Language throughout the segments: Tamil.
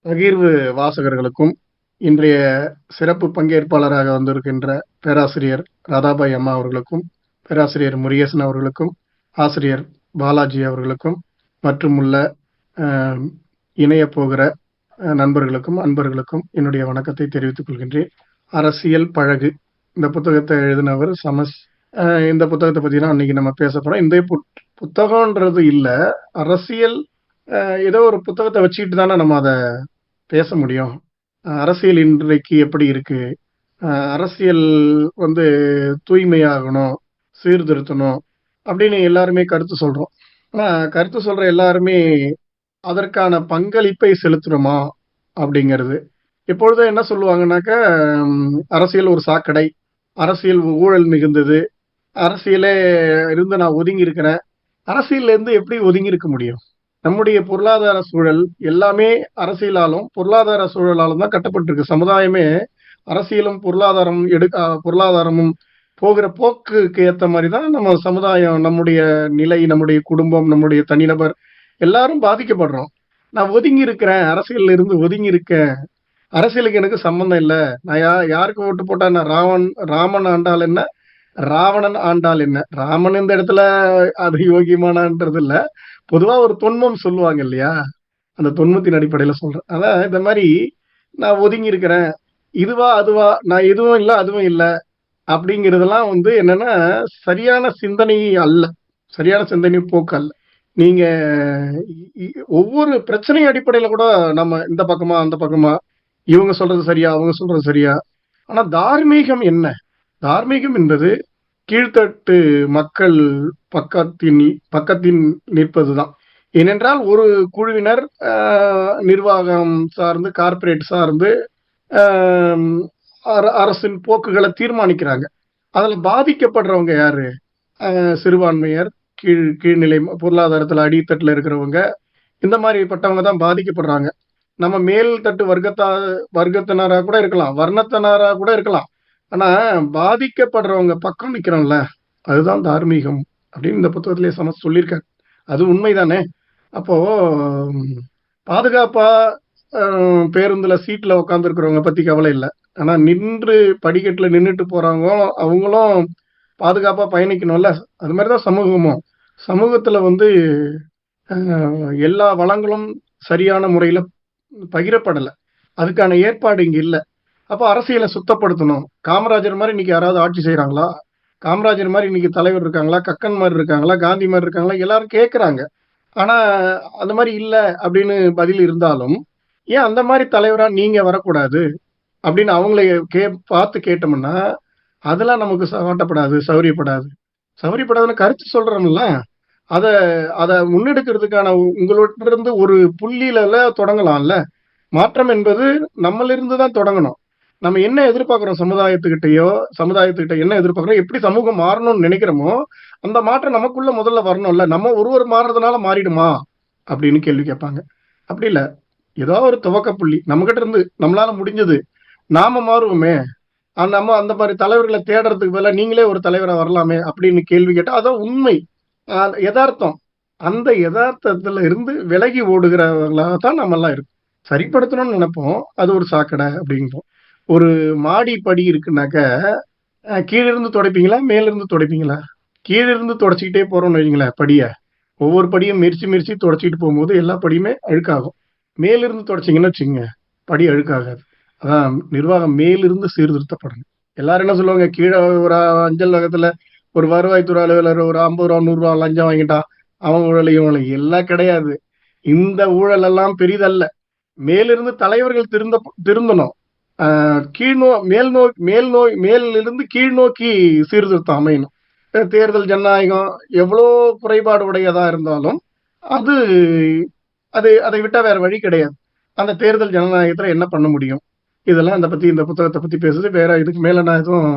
பகிர்வு வாசகர்களுக்கும் இன்றைய சிறப்பு பங்கேற்பாளராக வந்திருக்கின்ற பேராசிரியர் ராதாபாய் அம்மா அவர்களுக்கும், பேராசிரியர் முருகேசன் அவர்களுக்கும், ஆசிரியர் பாலாஜி அவர்களுக்கும் மற்றும் உள்ள இணைய போகிற நண்பர்களுக்கும் அன்பர்களுக்கும் என்னுடைய வணக்கத்தை தெரிவித்துக் கொள்கின்றேன். அரசியல் பழகு இந்த புத்தகத்தை எழுதினவர் சமஸ். இந்த புத்தகத்தை பத்தி தான் அன்னைக்கு நம்ம பேச போறோம். இந்த புத்தகம்ன்றது இல்ல, அரசியல் ஏதோ ஒரு புத்தகத்தை வச்சுக்கிட்டு தானே நம்ம அதை பேச முடியும். அரசியல் இன்றைக்கு எப்படி இருக்கு, அரசியல் தூய்மையாகணும், சீர்திருத்தணும் அப்படின்னு எல்லாருமே கருத்து சொல்றோம். ஆனா கருத்து சொல்ற எல்லாருமே அதற்கான பங்களிப்பை செலுத்துறோமா அப்படிங்கிறது. எப்பொழுதும் என்ன சொல்லுவாங்கன்னாக்க, அரசியல் ஒரு சாக்கடை, அரசியல் ஊழல் மிகுந்தது, அரசியலே இருந்து நான் ஒதுங்கி இருக்கிறேன். அரசியல்ல இருந்து எப்படி ஒதுங்கி இருக்க முடியும்? நம்முடைய பொருளாதார சூழல் எல்லாமே அரசியலாலும் பொருளாதார சூழலாலும் தான் கட்டப்பட்டிருக்கு. சமுதாயமே அரசியலும் பொருளாதாரமும் போகிற போக்குக்கு ஏத்த மாதிரி தான் நம்ம சமுதாயம், நம்முடைய நிலை, நம்முடைய குடும்பம், நம்முடைய தனிநபர் எல்லாரும் பாதிக்கப்படுறோம். நான் ஒதுங்கி இருக்கிறேன், அரசியல்ல இருந்து ஒதுங்கி இருக்கேன், அரசியலுக்கு எனக்கு சம்பந்தம் இல்லை, நான் யாருக்கு ஓட்டு போட்டா நான் ராமன் ஆண்டால் என்ன, ராவணன் ஆண்டால் என்ன. ராமன் இந்த இடத்துல அது யோகியமானன்றது இல்ல, பொதுவா ஒரு தொன்மம் சொல்லுவாங்க இல்லையா, அந்த தொன்மத்தின் அடிப்படையில சொல்றேன். அதான் இந்த மாதிரி நான் ஒதுங்கி இருக்கிறேன், இதுவா அதுவா, நான் எதுவும் இல்லை அதுவும் இல்லை அப்படிங்கிறதெல்லாம் என்னன்னா சரியான சிந்தனை அல்ல, சரியான சிந்தனை போக்கு அல்ல. நீங்க ஒவ்வொரு பிரச்சனை அடிப்படையில கூட நம்ம இந்த பக்கமா அந்த பக்கமா, இவங்க சொல்றது சரியா அவங்க சொல்றது சரியா. ஆனா தார்மீகம் என்ன? தார்மீகம் என்பது கீழ்த்தட்டு மக்கள் பக்கத்தின் நிற்பதுதான். ஏனென்றால் ஒரு குழுவினர் நிர்வாகம் சார்ந்து, கார்ப்பரேட் சார்ந்து அரசின் போக்குகளை தீர்மானிக்கிறாங்க. அதுல பாதிக்கப்படுறவங்க யாரு? சிறுபான்மையர், கீழ்நிலை பொருளாதாரத்துல அடித்தட்டுல இருக்கிறவங்க, இந்த மாதிரிப்பட்டவங்க தான் பாதிக்கப்படுறாங்க. நம்ம மேல் தட்டு வர்க்கத்தினரா கூட இருக்கலாம், வர்ணத்தினரா கூட இருக்கலாம். ஆனா பாதிக்கப்படுறவங்க பக்கம் நிக்கிறோம்ல, அதுதான் தார்மீகம் அப்படின்னு இந்த புத்தகத்திலேயே சொல்லியிருக்காங்க. அது உண்மைதானே? அப்போ பாதுகாப்பா பேருந்துல சீட்ல உட்கார்ந்து இருக்கிறவங்க பத்தி கவலை இல்லை. ஆனா நின்று படிக்கட்டுல நின்றுட்டு போறவங்க அவங்களும் பாதுகாப்பா பயணிக்கணும்ல. அது மாதிரிதான் சமூகமும். சமூகத்துல எல்லா வளங்களும் சரியான முறையில பகிரப்படலை, அதுக்கான ஏற்பாடு இங்க இல்லை. அப்போ அரசியலை சுத்தப்படுத்தணும். காமராஜர் மாதிரி இன்னைக்கு யாராவது ஆட்சி செய்யறாங்களா? காமராஜர் மாதிரி இன்னைக்கு தலைவர் இருக்காங்களா? கக்கன் மாதிரி இருக்காங்களா? காந்தி மாதிரி இருக்காங்களா? எல்லாரும் கேட்கறாங்க. ஆனா அந்த மாதிரி இல்லை அப்படின்னு பதில் இருந்தாலும், ஏன் அந்த மாதிரி தலைவரா நீங்க வரக்கூடாது அப்படின்னு அவங்கள பார்த்து கேட்டோம்னா, அதெல்லாம் நமக்கு காட்டப்படாது, சௌரியப்படாதுன்னு கருத்து சொல்றோம்ல. அதை முன்னெடுக்கிறதுக்கான உங்களோட இருந்து ஒரு புள்ளியில தொடங்கலாம்ல. மாற்றம் என்பது நம்மள இருந்து தான் தொடங்கணும். நம்ம என்ன எதிர்பார்க்கிறோம், சமுதாயத்துக்கிட்ட என்ன எதிர்பார்க்கிறோம், எப்படி சமூகம் மாறணும்னு நினைக்கிறோமோ அந்த மாற்றம் நமக்குள்ள முதல்ல வரணும்ல. நம்ம ஒருவர் மாறுறதுனால மாறிடுமா அப்படின்னு கேள்வி கேட்பாங்க. அப்படி இல்ல, ஏதோ ஒரு துவக்க புள்ளி நம்ம கிட்ட இருந்து நம்மளால முடிஞ்சது நாம மாறுவோமே, நம்ம அந்த மாதிரி தலைவர்களை தேடுறதுக்கு பதிலா நீங்களே ஒரு தலைவரை வரலாமே அப்படின்னு கேள்வி கேட்டா அதான் உண்மை, யதார்த்தம். அந்த யதார்த்தத்துல இருந்து விலகி ஓடுகிறவர்களாக தான் நம்ம எல்லாம் இருக்கும். சரிப்படுத்தணும்னு நினைப்போம், அது ஒரு சாக்கடை அப்படிங்கிறோம். ஒரு மாடி படி இருக்குனாக்க, கீழிருந்து துடைப்பீங்களா மேலிருந்து துடைப்பீங்களா? கீழிருந்து துடைச்சிக்கிட்டே போறோம்னு வைங்களேன், ஒவ்வொரு படியும் மிரிச்சு துடைச்சிட்டு போகும்போது எல்லா படியுமே அழுக்காகும். மேலிருந்து துடைச்சிங்கன்னு வச்சுங்க, படி அழுக்காகாது. அதான் நிர்வாகம் மேலிருந்து சீர்திருத்தப்படணும். எல்லாரும் என்ன சொல்லுவாங்க, கீழே ஒரு அஞ்சல் வகத்துல ஒரு வருவாய்த்துறை அலுவலர் ஒரு 50 ரூபா 100 ரூபா லஞ்சம் வாங்கிட்டா அவன் ஊழலையும் எல்லாம் கிடையாது. இந்த ஊழல் எல்லாம் பெரிதல்ல. மேலிருந்து தலைவர்கள் திருந்தணும். மேலிருந்து கீழ் நோக்கி சீர்திருத்தம் அமையணும். தேர்தல் ஜனநாயகம் எவ்வளோ குறைபாடு உடையதா இருந்தாலும் அதை விட்டா வேற வழி கிடையாது. அந்த தேர்தல் ஜனநாயகத்துல என்ன பண்ண முடியும்? இதெல்லாம் இந்த புத்தகத்தை பத்தி பேசுது. வேற இதுக்கு மேல நான் எதுவும்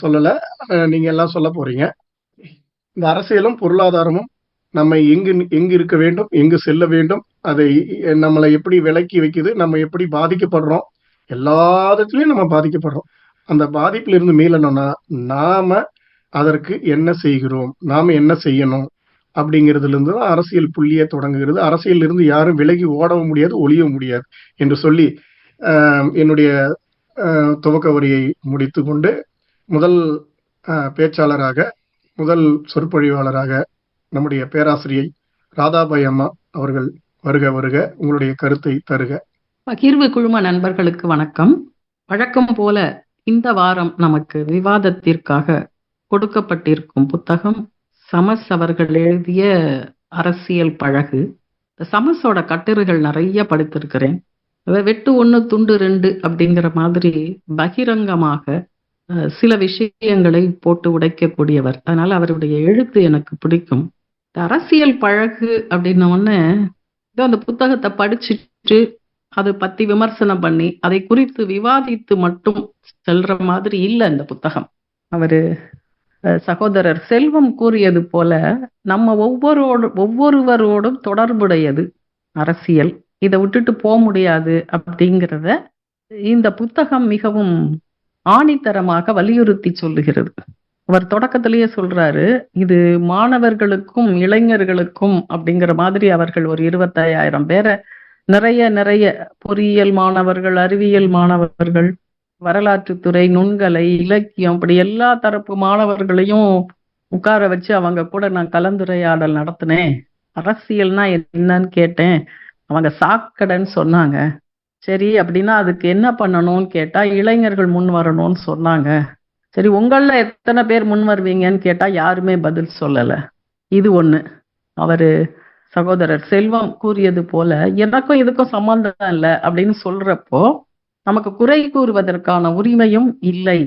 சொல்லல, நீங்க எல்லாம் சொல்ல போறீங்க. இந்த அரசியலும் பொருளாதாரமும் நம்ம எங்கு இருக்க வேண்டும், எங்கு செல்ல வேண்டும், அதை நம்மளை எப்படி விலக்கி வைக்குது, நம்ம எப்படி பாதிக்கப்படுறோம், எல்லாத்துலயும் நம்ம பாதிக்கப்படுறோம். அந்த பாதிப்புல இருந்து மீளணும்னா நாம அதற்கு என்ன செய்கிறோம், நாம என்ன செய்யணும் அப்படிங்கிறதுல இருந்து தான் அரசியல் புள்ளியே தொடங்குகிறது. அரசியலில் இருந்து யாரும் விலகி ஓடவும் முடியாது, ஒளியவும் முடியாது என்று சொல்லி என்னுடைய துவக்க வரியை முடித்துக்கொண்டு முதல் பேச்சாளராக, முதல் சொற்பொழிவாளராக நம்முடைய பேராசிரியை ராதாபாய் அம்மா அவர்கள் வருக வருக, உங்களுடைய கருத்தை தருக. பகிர்வு குழும நண்பர்களுக்கு வணக்கம். வழக்கம் போல இந்த வாரம் நமக்கு விவாதத்திற்காக கொடுக்கப்பட்டிருக்கும் புத்தகம் சமஸ் அவர்கள் எழுதிய அரசியல் பழகு. சமஸோட கட்டுரைகள் நிறைய படித்திருக்கிறேன். வெட்டு 1 துண்டு 2 அப்படிங்கிற மாதிரி பகிரங்கமாக சில விஷயங்களை போட்டு உடைக்கக்கூடியவர். அதனால அவருடைய எழுத்து எனக்கு பிடிக்கும். அரசியல் பழகு அப்படின்ன உடனே அந்த புத்தகத்தை படிச்சுட்டு அதை பத்தி விமர்சனம் பண்ணி அதை குறித்து விவாதித்து மட்டும் செல்ற மாதிரி இல்லை இந்த புத்தகம். அவரு சகோதரர் செல்வம் கூறியது போல நம்ம ஒவ்வொருவரோடும் தொடர்புடையது அரசியல். இதை விட்டுட்டு போக முடியாது அப்படிங்கிறத இந்த புத்தகம் மிகவும் ஆணித்தரமாக வலியுறுத்தி சொல்லுகிறது. அவர் தொடக்கத்திலேயே சொல்றாரு, இது மாணவர்களுக்கும் இளைஞர்களுக்கும் அப்படிங்கிற மாதிரி அவர்கள் ஒரு 25,000 பேரை நிறைய பொறியியல் மாணவர்கள், அறிவியல் மாணவர்கள், வரலாற்றுத்துறை, நுண்கலை, இலக்கியம், அப்படி எல்லா தரப்பு மாணவர்களையும் உட்கார வச்சு அவங்க கூட நான் கலந்துரையாடல் நடத்தினேன். அரசியல்னா என்னன்னு கேட்டேன். அவங்க சாக்கடைன்னு சொன்னாங்க. சரி, அப்படின்னா அதுக்கு என்ன பண்ணணும்னு கேட்டா இளைஞர்கள் முன் வரணும்னு சொன்னாங்க. சரி, உங்கள எத்தனை பேர் முன் வருவீங்கன்னு கேட்டா யாருமே பதில் சொல்லல. இது ஒண்ணு. அவரு சகோதரர் செல்வம் கூறியது போல எனக்கும் இதுக்கும் சம்பந்தம் இல்லை அப்படின்னு சொல்றப்போ நமக்கு குறை கூறுவதற்கான உரிமையும் இல்லை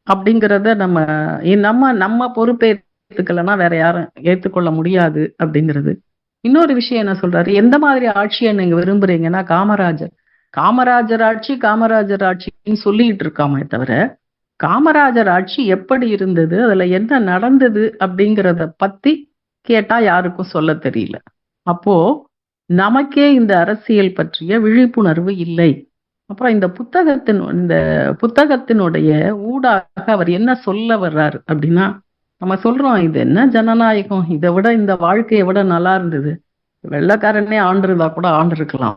அப்படிங்கிறத நம்ம பொறுப்பேற்றுக்கலன்னா வேற யாரும் ஏற்றுக்கொள்ள முடியாது அப்படிங்கிறது. இன்னொரு விஷயம் என்ன சொல்றாரு, எந்த மாதிரி ஆட்சியை நீங்க விரும்புறீங்கன்னா காமராஜர் ஆட்சின்னு சொல்லிட்டு இருக்காமே தவிர காமராஜர் ஆட்சி எப்படி இருந்தது, அதுல என்ன நடந்தது அப்படிங்கிறத பத்தி கேட்டா யாருக்கும் சொல்ல தெரியல. அப்போ நமக்கே இந்த அரசியல் பற்றிய விழிப்புணர்வு இல்லை. அப்புறம் இந்த புத்தகத்தினுடைய ஊடாக அவர் என்ன சொல்ல வர்றாரு அப்படின்னா, நம்ம சொல்றோம் இது என்ன ஜனநாயகம், இதை விட இந்த வாழ்க்கையை விட நல்லா இருந்தது, வெள்ளைக்காரனே ஆண்டிருந்தா கூட ஆண்டிருக்கலாம்,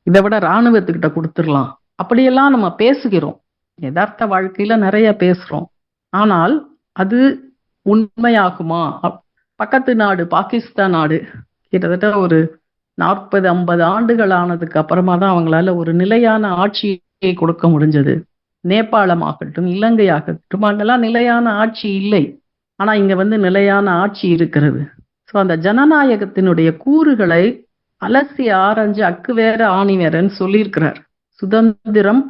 இதை விட இராணுவத்துக்கிட்ட கொடுத்துடலாம், அப்படியெல்லாம் நம்ம பேசுகிறோம். யதார்த்த வாழ்க்கையில நிறைய பேசுறோம். ஆனால் அது உண்மையாகுமா? பக்கத்து நாடு பாகிஸ்தான் நாடு கிட்டத்தட்ட ஒரு 40-50 ஆண்டுகள் ஆனதுக்கு அப்புறமா தான் அவங்களால ஒரு நிலையான ஆட்சியை கொடுக்க முடிஞ்சது. நேபாளம் ஆகட்டும், இலங்கை ஆகட்டும், அங்கெல்லாம் நிலையான ஆட்சி இல்லை. ஆனா இங்க நிலையான ஆட்சி இருக்கிறது. ஸோ அந்த ஜனநாயகத்தினுடைய கூறுகளை அலசி ஆராய்ஞ்சு அக்கு வேற ஆணி வேறன்னு சொல்லியிருக்கிறார். சுதந்திரம்,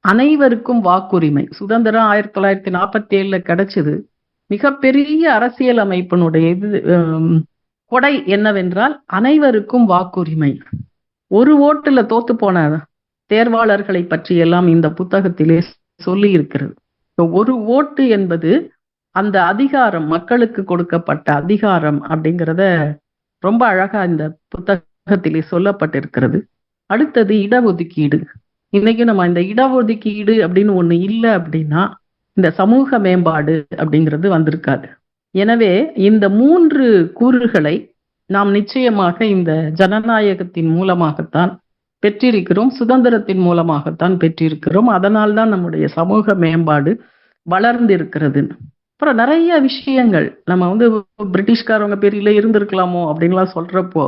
அனைவருக்கும் வாக்குரிமை. சுதந்திரம் 1947 கிடைச்சது. மிகப்பெரிய அரசியல் அமைப்பினுடைய கொடை என்னவென்றால் அனைவருக்கும் வாக்குரிமை. ஒரு ஓட்டுல தோத்து போன தேர்வாளர்களை பற்றி எல்லாம் இந்த புத்தகத்திலே சொல்லி இருக்கிறது. ஒரு ஓட்டு என்பது அந்த அதிகாரம், மக்களுக்கு கொடுக்கப்பட்ட அதிகாரம் அப்படிங்கிறத ரொம்ப அழகா இந்த புத்தகத்திலே சொல்லப்பட்டிருக்கிறது. அடுத்தது இடஒதுக்கீடு. இன்னைக்கு நம்ம இந்த இடஒதுக்கீடு அப்படின்னு ஒண்ணு இல்லை அப்படின்னா இந்த சமூக மேம்பாடு அப்படிங்கிறது வந்திருக்காது. எனவே இந்த 3 கூறுகளை நாம் நிச்சயமாக இந்த ஜனநாயகத்தின் மூலமாகத்தான் பெற்றிருக்கிறோம், சுதந்திரத்தின் மூலமாகத்தான் பெற்றிருக்கிறோம். அதனால்தான் நம்முடைய சமூக மேம்பாடு வளர்ந்திருக்கிறது. அப்புறம் நிறைய விஷயங்கள் நம்ம பிரிட்டிஷ்காரவங்க பேரில இருந்திருக்கலாமோ அப்படின்லாம் சொல்றப்போ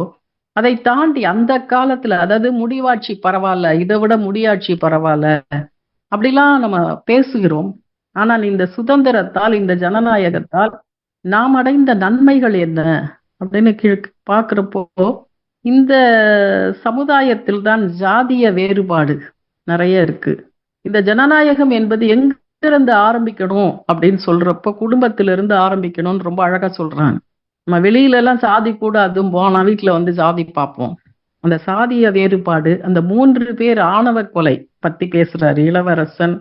அதை தாண்டி அந்த காலத்துல, அதாவது முடிவாட்சி பரவாயில்ல, இதை விட முடியாட்சி பரவாயில்ல அப்படிலாம் நம்ம பேசுகிறோம். ஆனால் இந்த சுதந்திரத்தால், இந்த ஜனநாயகத்தால் நாம் அடைந்த நன்மைகள் என்ன அப்படின்னு பார்க்கிறப்போ இந்த சமுதாயத்தில் தான் ஜாதிய வேறுபாடு நிறைய இருக்கு. இந்த ஜனநாயகம் என்பது எங்கிருந்து ஆரம்பிக்கணும் அப்படின்னு சொல்றப்போ குடும்பத்திலிருந்து ஆரம்பிக்கணும்னு ரொம்ப அழகா சொல்றாங்க. நம்ம வெளியில எல்லாம் சாதி கூட அதுவும் போனா வீட்டுல ஜாதி பார்ப்போம். அந்த சாதிய வேறுபாடு, அந்த 3 பேர் ஆணவ கொலை பத்தி பேசுறாரு இளவரசன்,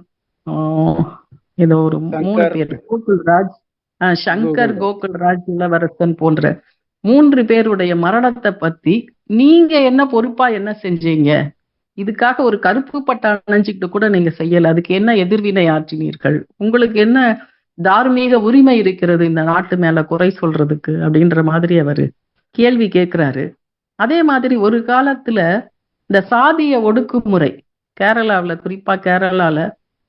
ஏதோ ஒரு 3 பேர், கோகுல்ராஜ், சங்கர், கோகுல்ராஜ், இளவரசன் போன்ற 3 பேருடைய மரணத்தை பத்தி நீங்க என்ன பொறுப்பா என்ன செஞ்சீங்க, இதுக்காக ஒரு கருப்பு பட்டை அணைஞ்சிக்கிட்டு கூட நீங்க செய்யல, அதுக்கு என்ன எதிர்வினை ஆற்றினீர்கள், உங்களுக்கு என்ன தார்மீக உரிமை இருக்கிறது இந்த நாட்டு மேல குறை சொல்றதுக்கு அப்படின்ற மாதிரி அவரு கேள்வி கேட்கிறாரு. அதே மாதிரி ஒரு காலத்துல இந்த சாதிய ஒடுக்குமுறை கேரளாவுல, குறிப்பா கேரளால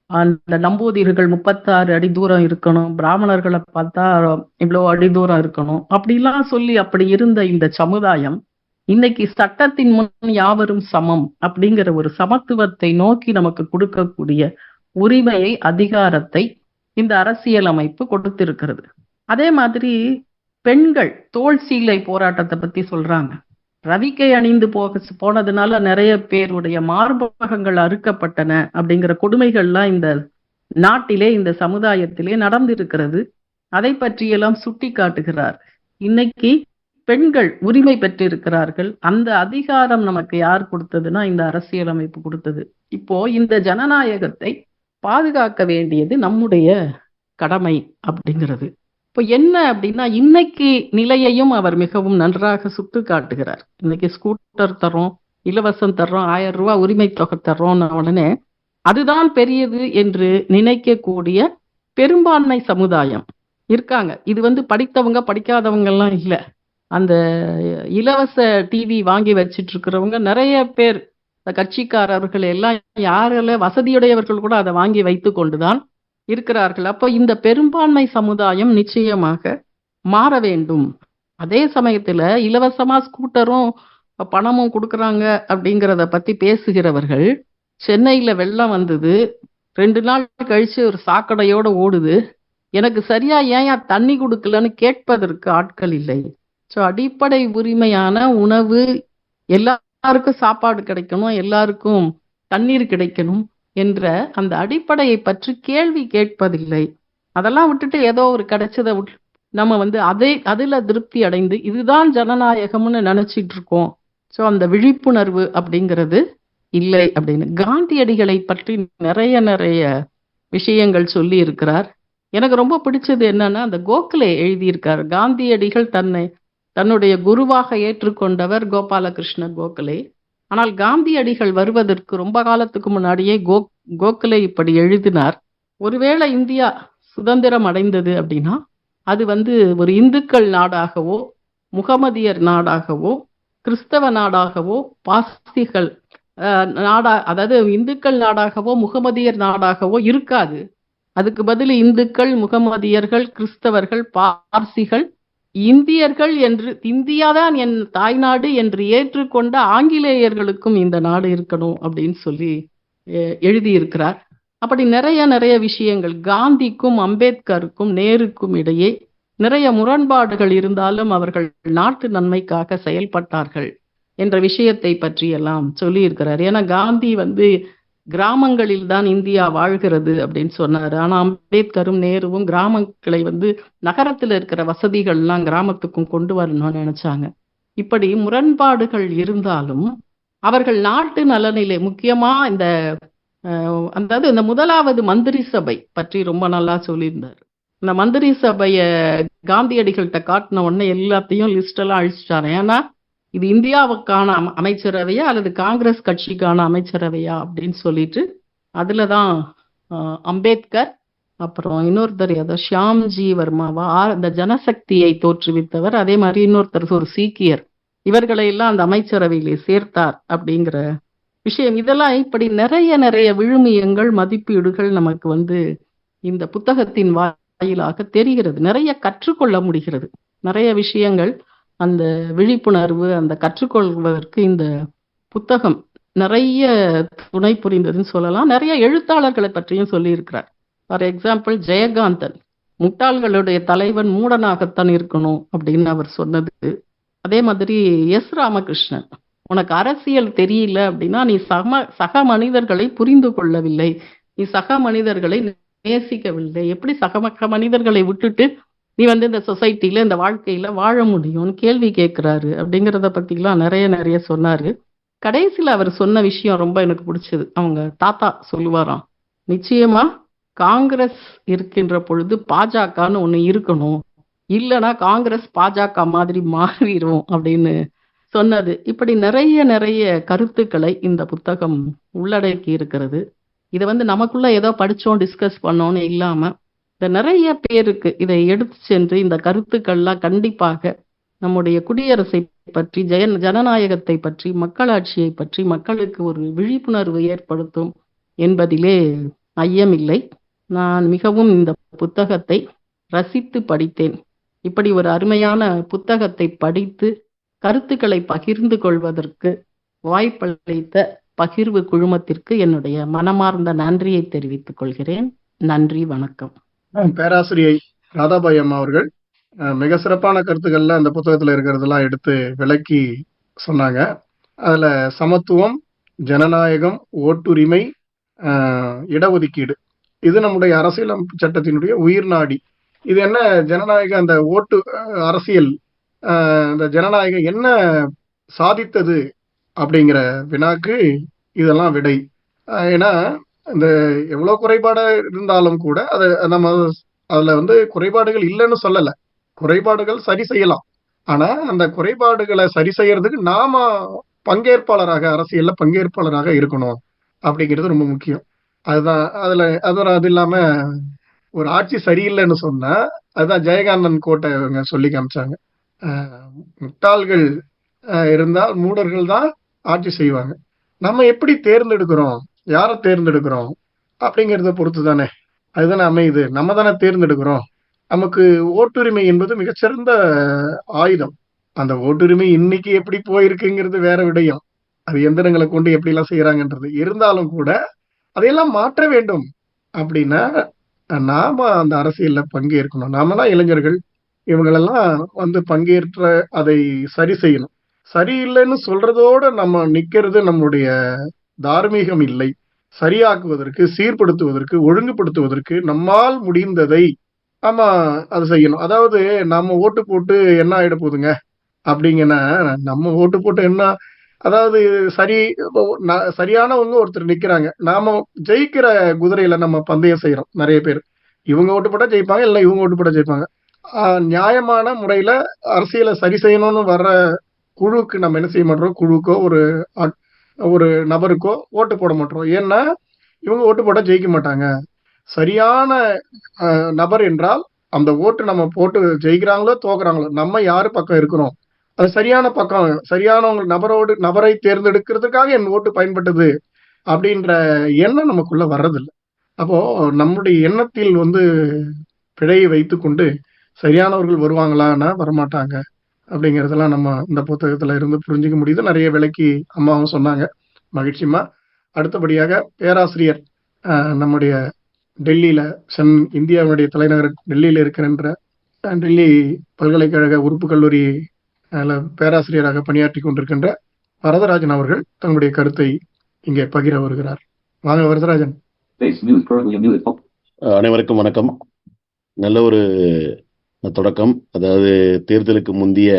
அந்த நம்பூதிரிகள் 36 அடி தூரம் இருக்கணும், பிராமணர்களை பார்த்தா இவ்வளவு அடி தூரம் இருக்கணும், அப்படிலாம் சொல்லி அப்படி இருந்த இந்த சமுதாயம் இன்னைக்கு சட்டத்தின் முன் யாவரும் சமம் அப்படிங்கிற ஒரு சமத்துவத்தை நோக்கி நமக்கு கொடுக்கக்கூடிய உரிமையை, அதிகாரத்தை இந்த அரசியலமைப்பு கொடுத்திருக்கிறது. அதே மாதிரி பெண்கள் தோள் சீலை போராட்டத்தை பத்தி சொல்றாங்க. ரவிக்கை அணிந்து போனதுனால நிறைய பேருடைய மார்பகங்கள் அறுக்கப்பட்டன அப்படிங்கிற கொடுமைகள்லாம் இந்த நாட்டிலே, இந்த சமுதாயத்திலே நடந்திருக்கிறது. அதை பற்றியெல்லாம் சுட்டி காட்டுகிறார். இன்னைக்கு பெண்கள் உரிமை பெற்றிருக்கிறார்கள். அந்த அதிகாரம் நமக்கு யார் கொடுத்ததுன்னா இந்த அரசியலமைப்பு கொடுத்தது. இப்போ இந்த ஜனநாயகத்தை பாதுகாக்க வேண்டியது நம்முடைய கடமை அப்படிங்கிறது. இப்போ என்ன அப்படின்னா, இன்னைக்கு நிலையையும் அவர் மிகவும் நன்றாக சுட்டு காட்டுகிறார். இன்னைக்கு ஸ்கூட்டர் தர்றோம், இலவசம் தர்றோம், 1000 ரூபாய் உரிமை தொகை தர்றோம்னு உடனே அதுதான் பெரியது என்று நினைக்கக்கூடிய பெரும்பான்மை சமுதாயம் இருக்காங்க. இது படித்தவங்க படிக்காதவங்க எல்லாம் இல்லை. அந்த இலவச டிவி வாங்கி வச்சிட்டு இருக்கிறவங்க நிறைய பேர், இந்த கட்சிக்காரர்கள் எல்லாம் யாரெல்லாம் வசதியுடையவர்கள் கூட அதை வாங்கி வைத்து கொண்டுதான் இருக்கிறார்கள். அப்போ இந்த பெரும்பான்மை சமுதாயம் நிச்சயமாக மாற வேண்டும். அதே சமயத்துல இலவசமா ஸ்கூட்டரும் பணமும் கொடுக்கறாங்க அப்படிங்கிறத பத்தி பேசுகிறவர்கள், சென்னையில வெள்ளம் வந்தது, 2 நாள் கழிச்சு ஒரு சாக்கடையோட ஓடுது, எனக்கு சரியா ஏன் தண்ணி கொடுக்கலன்னு கேட்பதற்கு ஆட்கள் இல்லை. ஸோ அடிப்படை உரிமையான உணவு, எல்லாருக்கும் சாப்பாடு கிடைக்கணும், எல்லாருக்கும் தண்ணீர் கிடைக்கணும் என்ற அந்த அடிப்படையை பற்றி கேள்வி கேட்பதில்லை. அதெல்லாம் விட்டுட்டு ஏதோ ஒரு கிடைச்சதை நம்ம அதுல திருப்தி அடைந்து இதுதான் ஜனநாயகம்னு நினைச்சிட்டு இருக்கோம். ஸோ அந்த விழிப்புணர்வு அப்படிங்கிறது இல்லை அப்படின்னு காந்தியடிகளை பற்றி நிறைய நிறைய விஷயங்கள் சொல்லி இருக்கிறார். எனக்கு ரொம்ப பிடிச்சது என்னன்னா, அந்த கோகலே எழுதியிருக்கார். காந்தியடிகள் தன்னுடைய குருவாக ஏற்றுக்கொண்டவர் கோபாலகிருஷ்ண கோகலே. ஆனால் காந்தியடிகள் வருவதற்கு ரொம்ப காலத்துக்கு முன்னாடியே கோகலே இப்படி எழுதினார். ஒருவேளை இந்தியா சுதந்திரம் அடைந்தது அப்படின்னா அது ஒரு இந்துக்கள் நாடாகவோ, முகமதியர் நாடாகவோ, கிறிஸ்தவ நாடாகவோ, பாசிகள் அதாவது இந்துக்கள் நாடாகவோ முகமதியர் நாடாகவோ இருக்காது. அதுக்கு பதில் இந்துக்கள், முகமதியர்கள், கிறிஸ்தவர்கள், பார்சிகள், இந்தியர்கள் என்று, இந்தியாதான் என் தாய்நாடு என்று ஏற்றுக்கொண்ட ஆங்கிலேயர்களுக்கும் இந்த நாடு இருக்கணும் அப்படின்னு சொல்லி எழுதியிருக்கிறார். அப்படி நிறைய நிறைய விஷயங்கள் காந்திக்கும் அம்பேத்கருக்கும் நேருக்கும் இடையே நிறைய முரண்பாடுகள் இருந்தாலும் அவர்கள் நாட்டு நன்மைக்காக செயல்பட்டார்கள் என்ற விஷயத்தை பற்றி எல்லாம் சொல்லி இருக்கிறார். ஏன்னா காந்தி கிராமங்களில் தான் இந்தியா வாழ்கிறது அப்படின்னு சொன்னாரு. ஆனா அம்பேத்கரும் நேருவும் கிராமங்களை நகரத்துல இருக்கிற வசதிகள்லாம் கிராமத்துக்கும் கொண்டு வரணும்னு நினைச்சாங்க. இப்படி முரண்பாடுகள் இருந்தாலும் அவர்கள் நாட்டு நலனிலே முக்கியமா இந்த முதலாவது மந்திரி சபை பற்றி ரொம்ப நல்லா சொல்லியிருந்தார். இந்த மந்திரி சபைய காந்தியடிகள்கிட்ட காட்டின உடனே எல்லாத்தையும் லிஸ்ட் எல்லாம் அழிச்சிட்டாரு. ஏன்னா இது இந்தியாவுக்கான அமைச்சரவையா அல்லது காங்கிரஸ் கட்சிக்கான அமைச்சரவையா அப்படின்னு சொல்லிட்டு அதுலதான் அம்பேத்கர், அப்புறம் இன்னொருத்தர் ஏதோ ஷியாம்ஜி வர்மாவா, இந்த ஜனசக்தியை தோற்றுவித்தவர், அதே மாதிரி இன்னொருத்தர் ஒரு சீக்கியர், இவர்களை எல்லாம் அந்த அமைச்சரவையிலே சேர்த்தார் அப்படிங்கிற விஷயம். இதெல்லாம் இப்படி நிறைய நிறைய விழுமியங்கள், மதிப்பீடுகள் நமக்கு இந்த புத்தகத்தின் வாயிலாக தெரிகிறது. நிறைய கற்றுக்கொள்ள முடிகிறது. நிறைய விஷயங்கள் அந்த விழிப்புணர்வு, அந்த கற்றுக்கொள்வதற்கு இந்த புத்தகம் நிறைய துணை புரிந்ததுன்னு சொல்லலாம். நிறைய எழுத்தாளர்களை பற்றியும் சொல்லி இருக்கிறார். ஃபார் எக்ஸாம்பிள் ஜெயகாந்தன், முட்டாள்களுடைய தலைவன் மூடனாகத்தான் இருக்கணும் அப்படின்னு அவர் சொன்னது. அதே மாதிரி எஸ் ராமகிருஷ்ணன், உனக்கு அரசியல் தெரியல அப்படின்னா நீ சக மனிதர்களை புரிந்து கொள்ளவில்லை, நீ சக மனிதர்களை நேசிக்கவில்லை, எப்படி சக மனிதர்களை விட்டுட்டு நீ இந்த சொசைட்டில இந்த வாழ்க்கையில வாழ முடியும்னு கேள்வி கேட்கிறாரு அப்படிங்கிறத பத்திலாம் நிறைய நிறைய சொன்னாரு. கடைசியில அவர் சொன்ன விஷயம் ரொம்ப எனக்கு பிடிச்சது. அவங்க தாத்தா சொல்லுவாராம், நிச்சயமா காங்கிரஸ் இருக்கின்ற பொழுது பாஜகன்னு ஒண்ணு இருக்கணும், இல்லைன்னா காங்கிரஸ் பாஜக மாதிரி மாறிடும் அப்படின்னு சொன்னது. இப்படி நிறைய நிறைய கருத்துக்களை இந்த புத்தகம் உள்ளடக்கி இருக்கிறது. இதை நமக்குள்ள ஏதோ படிச்சோம் டிஸ்கஸ் பண்ணோன்னு இல்லாம இந்த நிறைய பேருக்கு இதை எடுத்து சென்று இந்த கருத்துக்கள்லாம் கண்டிப்பாக நம்முடைய குடியரசை பற்றி, ஜனநாயகத்தை பற்றி, மக்களாட்சியை பற்றி மக்களுக்கு ஒரு விழிப்புணர்வு ஏற்படுத்தும் என்பதிலே ஐயமில்லை. நான் மிகவும் இந்த புத்தகத்தை ரசித்து படித்தேன். இப்படி ஒரு அருமையான புத்தகத்தை படித்து கருத்துக்களை பகிர்ந்து கொள்வதற்கு வாய்ப்பளித்த பகிர்வு குழுமத்திற்கு என்னுடைய மனமார்ந்த நன்றியை தெரிவித்துக் கொள்கிறேன். நன்றி, வணக்கம். பேராசிரியை ராதாபாய் அம்மா அவர்கள் மிக சிறப்பான கருத்துக்கள்ல அந்த புத்தகத்துல இருக்கிறதெல்லாம் எடுத்து விளக்கி சொன்னாங்க. அதுல சமத்துவம், ஜனநாயகம், ஓட்டுரிமை, இடஒதுக்கீடு, இது நம்முடைய அரசியலமைப்பு சட்டத்தினுடைய உயிர் நாடி. இது என்ன ஜனநாயக அந்த ஓட்டு அரசியல், இந்த ஜனநாயகம் என்ன சாதித்தது அப்படிங்கிற வினாக்கு இதெல்லாம் விடை. ஏன்னா இந்த எவ்வளவு குறைபாடு இருந்தாலும் கூட அதை நம்ம அதுல குறைபாடுகள் இல்லைன்னு சொல்லல, குறைபாடுகள் சரி செய்யலாம். ஆனா அந்த குறைபாடுகளை சரி செய்யறதுக்கு நாம பங்கேற்பாளராக, அரசியல்ல பங்கேற்பாளராக இருக்கணும் அப்படிங்கிறது ரொம்ப முக்கியம். அதுதான் அது இல்லாம ஒரு ஆட்சி சரியில்லைன்னு சொன்னா அதுதான் ஜெயகாந்தன் கோட்டை இவங்க சொல்லி காமிச்சாங்க. முட்டாள்கள் இருந்தால் மூடர்கள் தான் ஆட்சி செய்வாங்க. நம்ம எப்படி தேர்ந்தெடுக்கிறோம், யாரை தேர்ந்தெடுக்கிறோம் அப்படிங்கிறத பொறுத்து தானே அதுதானே அமையுது. நம்ம தானே தேர்ந்தெடுக்கிறோம். நமக்கு ஓட்டுரிமை என்பது மிகச்சிறந்த ஆயுதம். அந்த ஓட்டுரிமை இன்னைக்கு எப்படி போயிருக்குங்கிறது வேற விடயம். அது எந்திரங்களை கொண்டு எப்படி எல்லாம் செய்யறாங்கன்றது இருந்தாலும் கூட அதையெல்லாம் மாற்ற வேண்டும் அப்படின்னா நாம அந்த அரசியல்ல பங்கேற்கணும். நாமெல்லாம் இளைஞர்கள் இவங்களெல்லாம் பங்கேற்ற அதை சரி செய்யணும். சரியில்லைன்னு சொல்றதோட நம்ம நிக்கிறது நம்முடைய தார்மீகம் இல்லை. சரியாக்குவதற்கு, சீர்படுத்துவதற்கு, ஒழுங்குபடுத்துவதற்கு நம்மால் முடிந்ததை ஆமா அது செய்யணும். அதாவது நம்ம ஓட்டு போட்டு என்ன ஆயிட போகுதுங்க அப்படிங்கன்னா, நம்ம ஓட்டு போட்டு என்ன, அதாவது சரியானவங்க ஒருத்தர் நிக்கிறாங்க, நாம ஜெயிக்கிற குதிரையில நம்ம பந்தயம் செய்யறோம். நிறைய பேர் இவங்க ஓட்டு போட்டா ஜெயிப்பாங்க, இல்ல இவங்க ஓட்டு போட்டா ஜெயிப்பாங்க. நியாயமான முறையில அரசியலை சரி செய்யணும்னு வர்ற குழுக்கு நம்ம என்ன செய்ய மாட்டோம், குழுக்கோ ஒரு நபருக்கோ ஓட்டு போட மாட்டோம். ஏன்னா இவங்க ஓட்டு போட்டா ஜெயிக்க மாட்டாங்க. சரியான நபர் என்றால் அந்த ஓட்டு நம்ம போட்டு ஜெயிக்கிறாங்களோ தோக்குறாங்களோ நம்ம யாரு பக்கம் இருக்கிறோம், அது சரியான பக்கம், சரியானவங்க நபரை தேர்ந்தெடுக்கிறதுக்காக என் ஓட்டு பயன்பட்டது அப்படின்ற எண்ணம் நமக்குள்ள வர்றதில்லை. அப்போ நம்முடைய எண்ணத்தில் பிழையை வைத்துக்கொண்டு சரியானவர்கள் வருவாங்களான்னா வரமாட்டாங்க அப்படிங்கிறதெல்லாம் நம்ம இந்த புத்தகத்துல இருந்து புரிஞ்சுக்க முடியுது. நிறைய விளக்கி அம்மாவும் சொன்னாங்க, மகிழ்ச்சிமா. அடுத்தபடியாக பேராசிரியர் நம்முடைய டெல்லியில இந்தியாவுடைய தலைநகர் டெல்லியில இருக்கின்ற டெல்லி பல்கலைக்கழக உறுப்பு கல்லூரி பேராசிரியராக பணியாற்றி கொண்டிருக்கின்ற வரதராஜன் அவர்கள் தன்னுடைய கருத்தை இங்கே பகிர வருகிறார். வாங்க வரதராஜன். அனைவருக்கும் வணக்கம். நல்ல ஒரு தொடக்கம். அதாவது தேர்தலுக்கு முந்தைய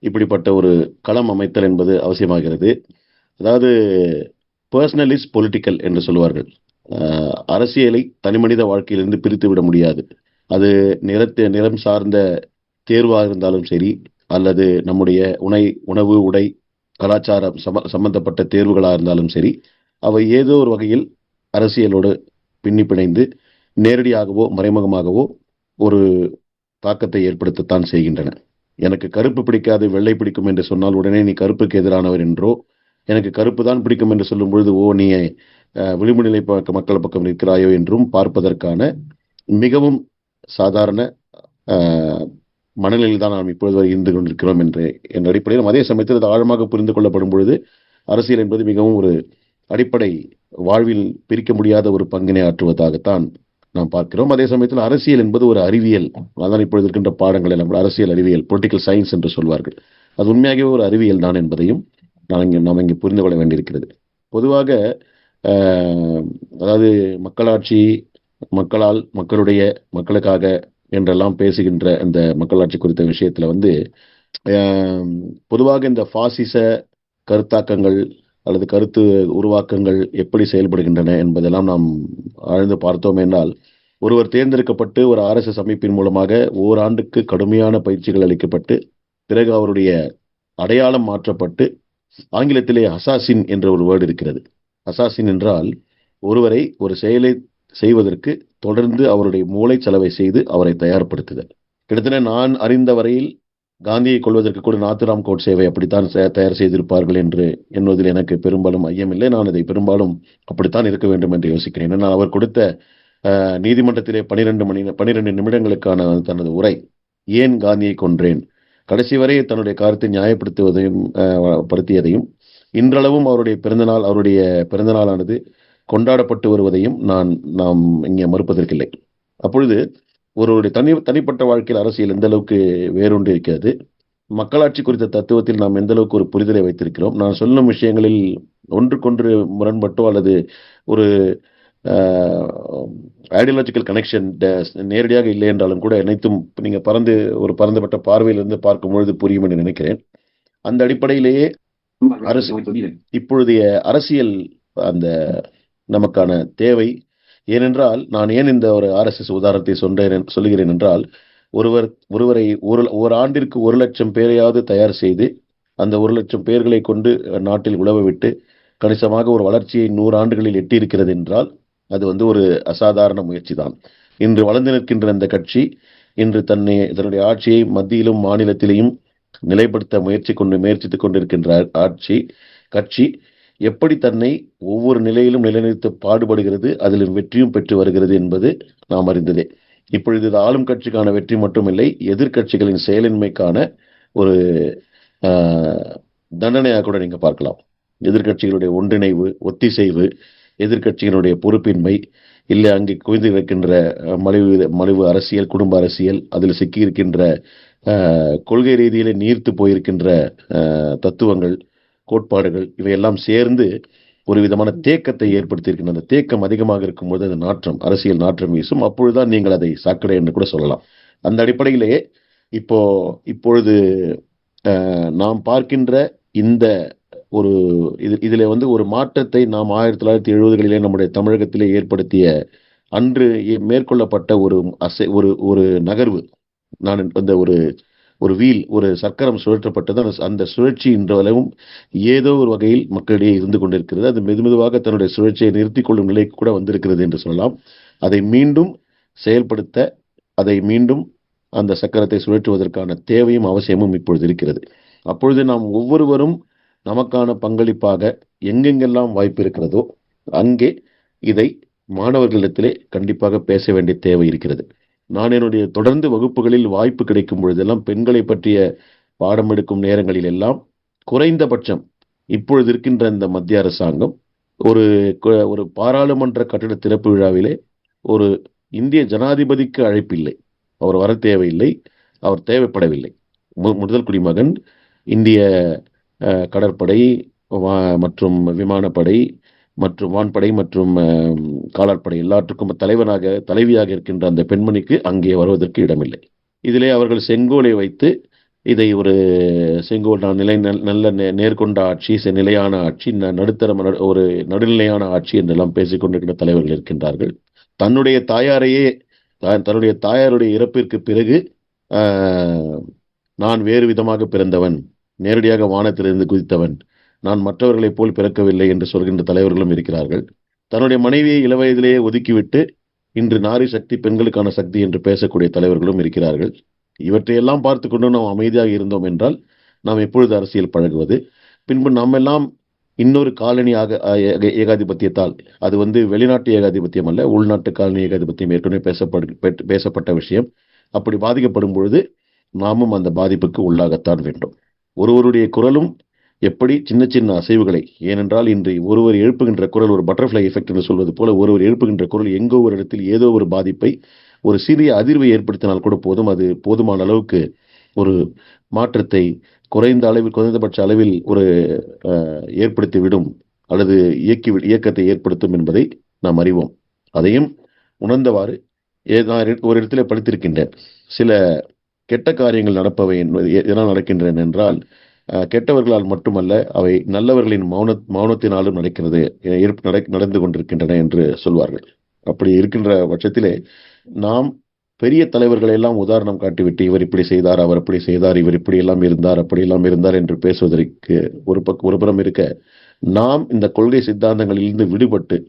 இப்படிப்பட்ட ஒரு களம் அமைத்தல் என்பது அவசியமாகிறது. அதாவது பர்சனல் இஸ் பொலிட்டிக்கல் என்று சொல்லுவார்கள். அரசியலை தனிமனித வாழ்க்கையிலிருந்து பிரித்து விட முடியாது. அது நிறம் சார்ந்த தேர்வாக இருந்தாலும் சரி, அல்லது நம்முடைய உணவு, உடை, கலாச்சாரம் சம்பந்தப்பட்ட தேர்வுகளாக இருந்தாலும் சரி, அவை ஏதோ ஒரு வகையில் அரசியலோடு பின்னி பிணைந்து நேரடியாகவோ மறைமுகமாகவோ ஒரு தாக்கத்தை ஏற்படுத்தத்தான் செய்கின்றன. எனக்கு கருப்பு பிடிக்காது, வெள்ளை பிடிக்கும் என்று சொன்னால் உடனே நீ கருப்புக்கு எதிரானவர் என்றோ, எனக்கு கருப்பு தான் பிடிக்கும் என்று சொல்லும் பொழுது நீ விளிம்பு நிலை மக்கள் பக்கம் நிற்கிறாயோ என்றும் பார்ப்பதற்கான மிகவும் சாதாரண மனநிலையில் தான் நாம் இப்பொழுது வரை இருந்து கொண்டிருக்கிறோம் என்ற அடிப்படையில், அதே சமயத்தில் அது ஆழமாக புரிந்து கொள்ளப்படும் பொழுது அரசியல் என்பது மிகவும் ஒரு அடிப்படை வாழ்வில் பிரிக்க முடியாத ஒரு பங்கினை ஆற்றுவதாகத்தான் நாம் பார்க்கிறோம். அதே சமயத்தில் அரசியல் என்பது ஒரு அறிவியல். அதான் இப்பொழுது இருக்கின்ற பாடங்கள் எல்லாம் அரசியல் அறிவியல், பொலிட்டிக்கல் சயின்ஸ் என்று சொல்வார்கள். அது உண்மையாகவே ஒரு அறிவியல் தான் என்பதையும் நாம் இங்கே புரிந்து கொள்ள வேண்டியிருக்கிறது. பொதுவாக அதாவது மக்களாட்சி, மக்களால், மக்களுடைய, மக்களுக்காக என்றெல்லாம் பேசுகின்ற இந்த மக்களாட்சி குறித்த விஷயத்துல பொதுவாக இந்த பாசிச கருத்தாக்கங்கள் அல்லது கருத்து உருவாக்கங்கள் எப்படி செயல்படுகின்றன என்பதெல்லாம் நாம் ஆழ்ந்து பார்த்தோம் என்றால், ஒருவர் தேர்ந்தெடுக்கப்பட்டு ஒரு RSS அமைப்பின் மூலமாக ஓராண்டுக்கு கடுமையான பயிற்சிகள் அளிக்கப்பட்டு பிறகு அவருடைய அடையாளம் மாற்றப்பட்டு, ஆங்கிலத்திலே அசாசின் என்ற ஒரு வேர்டு இருக்கிறது. அசாசின் என்றால் ஒருவரை ஒரு செயலை செய்வதற்கு தொடர்ந்து அவருடைய மூளை செலவை செய்து அவரை தயார்படுத்துதல். கிட்டத்தட்ட நான் அறிந்த வரையில் காந்தியை கொள்வதற்கு கூட நாத்துராம் கோட்சேவை அப்படித்தான் தயார் செய்திருப்பார்கள் என்று எண்ணுவதில் எனக்கு பெரும்பாலும் ஐயமில்லை. நான் அதை பெரும்பாலும் அப்படித்தான் இருக்க வேண்டும் என்று யோசிக்கிறேன். ஏன்னால் அவர் கொடுத்த நீதிமன்றத்திலே 12 நிமிடங்களுக்கான தனது உரை, ஏன் காந்தியை கொன்றேன், கடைசி வரை தன்னுடைய கருத்தை நியாயப்படுத்துவதையும் படுத்தியதையும், இன்றளவும் அவருடைய பிறந்தநாளானது கொண்டாடப்பட்டு வருவதையும் நாம் இங்கே மறுப்பதற்கில்லை. அப்பொழுது ஒருவருடைய தனிப்பட்ட வாழ்க்கையில் அரசியல் எந்த அளவுக்கு வேரூன்றி இருக்கிறது, மக்களாட்சி குறித்த தத்துவத்தில் நாம் எந்த அளவுக்கு ஒரு புரிதலை வைத்திருக்கிறோம், நான் சொல்லும் விஷயங்களில் ஒன்றுக்கொன்று முரண்பட்டோ அல்லது ஒரு ஐடியாலஜிக்கல் கனெக்ஷன் நேரடியாக இல்லை என்றாலும் கூட அனைத்தும் நீங்க பரந்துபட்ட பார்வையிலிருந்து பார்க்கும்பொழுது புரியும் என்று நினைக்கிறேன். அந்த அடிப்படையிலேயே இப்பொழுதைய அரசியல் அந்த நமக்கான தேவை. ஏனென்றால் நான் ஏன் இந்த ஒரு RSS உதாரணத்தை சொல்லுகிறேன் என்றால், ஒருவரை ஒரு ஆண்டிற்கு 1,00,000 பேரையாவது தயார் செய்து அந்த 1,00,000 பேர்களை கொண்டு நாட்டில் உழவ விட்டு கணிசமாக ஒரு வளர்ச்சியை 100 ஆண்டுகளில் எட்டியிருக்கிறது என்றால் அது ஒரு அசாதாரண முயற்சி தான். இன்று வளர்ந்து நிற்கின்ற இந்த கட்சி இன்று தன்னுடைய ஆட்சியை மத்தியிலும் மாநிலத்திலையும் நிலைப்படுத்த முயற்சித்துக் கொண்டிருக்கின்ற கட்சி எப்படி தன்னை ஒவ்வொரு நிலையிலும் நிலைநிறுத்த பாடுபடுகிறது, அதிலும் வெற்றியும் பெற்று வருகிறது என்பது நாம் அறிந்ததே. இப்பொழுது இது ஆளும் கட்சிக்கான வெற்றி மட்டுமில்லை, எதிர்கட்சிகளின் செயலின்மைக்கான ஒரு தண்டனையாக கூட நீங்க பார்க்கலாம். எதிர்கட்சிகளுடைய ஒன்றிணைவு, ஒத்திசைவு, எதிர்கட்சியினுடைய பொறுப்பின்மை, இல்லை அங்கே குவிந்து இருக்கின்ற மலிவு அரசியல், குடும்ப அரசியல், அதில் சிக்கியிருக்கின்ற கொள்கை ரீதியிலே நீர்த்து போயிருக்கின்ற தத்துவங்கள், கோட்பாடுகள், இவையெல்லாம் சேர்ந்து ஒரு விதமான தேக்கத்தை ஏற்படுத்தியிருக்கின்ற அந்த தேக்கம் அதிகமாக இருக்கும்போது அந்த அரசியல் நாற்றம் வீசும். அப்பொழுதுதான் நீங்கள் அதை சாக்கடை என்று கூட சொல்லலாம். அந்த அடிப்படையிலேயே இப்பொழுது நாம் பார்க்கின்ற இந்த இதுல ஒரு மாற்றத்தை நாம் 1970களிலே நம்முடைய தமிழகத்திலே ஏற்படுத்திய அன்று மேற்கொள்ளப்பட்ட ஒரு நகர்வு, நான் அந்த ஒரு வீல், ஒரு சக்கரம் சுழற்றப்பட்டது. அந்த சுழற்சி இன்றளவும் ஏதோ ஒரு வகையில் மக்களிடையே இருந்து கொண்டிருக்கிறது. அது மெதுமெதுவாக தன்னுடைய சுழற்சியை நிறுத்திக் கொள்ளும் நிலைக்கு கூட வந்திருக்கிறது என்று சொல்லலாம். அதை மீண்டும் செயல்படுத்த, அதை மீண்டும் அந்த சக்கரத்தை சுழற்றுவதற்கான தேவையும் அவசியமும் இப்பொழுது இருக்கிறது. அப்பொழுது நாம் ஒவ்வொருவரும் நமக்கான பங்களிப்பாக எங்கெங்கெல்லாம் வாய்ப்பு இருக்கிறதோ அங்கே இதை மாணவர்களிடத்திலே கண்டிப்பாக பேச வேண்டிய தேவை இருக்கிறது. நான் என்னுடைய தொடர்ந்து வகுப்புகளில் வாய்ப்பு கிடைக்கும் பொழுதெல்லாம் பெண்களை பற்றிய பாடம் எடுக்கும் நேரங்களில் எல்லாம் குறைந்தபட்சம் இப்பொழுது இருக்கின்ற இந்த மத்திய அரசாங்கம் ஒரு பாராளுமன்ற கட்டிட திறப்பு விழாவிலே ஒரு இந்திய ஜனாதிபதிக்கு அழைப்பில்லை, அவர் வர தேவையில்லை, அவர் தேவைப்படவில்லை. முதல் குடிமகன், இந்திய கடற்படை மற்றும் விமானப்படை மற்றும் வான்படை மற்றும் காலாட்படை எல்லாற்றுக்கும் தலைவியாக இருக்கின்ற அந்த பெண்மணிக்கு அங்கே வருவதற்கு இடமில்லை. இதிலே அவர்கள் செங்கோலை வைத்து இதை ஒரு செங்கோல் நல்ல நேர்கொண்ட ஆட்சி, நிலையான ஆட்சி, ஒரு நடுநிலையான ஆட்சி என்றெல்லாம் பேசிக்கொண்டிருக்கின்ற தலைவர்கள் இருக்கின்றார்கள். தன்னுடைய தாயாருடைய இறப்பிற்கு பிறகு நான் வேறு விதமாக பிறந்தவன், நேரடியாக வானத்திலிருந்து குதித்தவன், நான் மற்றவர்களைப் போல் பிறக்கவில்லை என்று சொல்கின்ற தலைவர்களும் இருக்கிறார்கள். தன்னுடைய மனைவியை இளவயதிலேயே ஒதுக்கிவிட்டு இன்று நாரி சக்தி, பெண்களுக்கான சக்தி என்று பேசக்கூடிய தலைவர்களும் இருக்கிறார்கள். இவற்றையெல்லாம் பார்த்து கொண்டு நாம் அமைதியாக இருந்தோம் என்றால் நாம் எப்பொழுது அரசியல் பழகுவது? பின்பு நாம் எல்லாம் இன்னொரு காலனி ஏகாதிபத்தியத்தால், அது வெளிநாட்டு ஏகாதிபத்தியம் அல்ல, உள்நாட்டு காலனி ஏகாதிபத்தியம் ஏற்கனவே பேசப்பட்ட விஷயம். அப்படி பாதிக்கப்படும் பொழுது நாமும் அந்த பாதிப்புக்கு உள்ளாகத்தான் வேண்டும். ஒருவருடைய குரலும் எப்படி சின்ன சின்ன அசைவுகளை, ஏனென்றால் இன்று ஒருவர் எழுப்புகின்ற குரல் ஒரு பட்டர்ஃப்ளை எஃபெக்ட் என்று சொல்வது போல, ஒருவர் எழுப்புகின்ற குரல் எங்கோ ஒரு இடத்தில் ஏதோ ஒரு பாதிப்பை, ஒரு சிறிய அதிர்வை ஏற்படுத்தினால் கூட போதும். அது போதுமான அளவுக்கு ஒரு மாற்றத்தை குறைந்தபட்ச அளவில் ஏற்படுத்திவிடும் அல்லது இயக்கத்தை ஏற்படுத்தும் என்பதை நாம் அறிவோம். அதையும் உணர்ந்தவாறு நான் ஒரு இடத்துல படித்திருக்கின்றேன், சில கெட்ட காரியங்கள் நடப்பவை எதனால் நடக்கின்றன என்றால் கெட்டவர்களால் மட்டுமல்ல, அவை நல்லவர்களின் மௌனத்தினாலும் நடந்து கொண்டிருக்கின்றன என்று சொல்வார்கள். அப்படி இருக்கின்ற பட்சத்திலே நாம் பெரிய தலைவர்களை எல்லாம் உதாரணம் காட்டிவிட்டு இவர் இப்படி செய்தார், அவர் அப்படி செய்தார், இவர் இப்படி எல்லாம் இருந்தார், அப்படி எல்லாம் இருந்தார் என்று பேசுவதற்கு ஒரு புறம் இருக்க, நாம் இந்த கொள்கை சித்தாந்தங்களிலிருந்து விடுபட்டு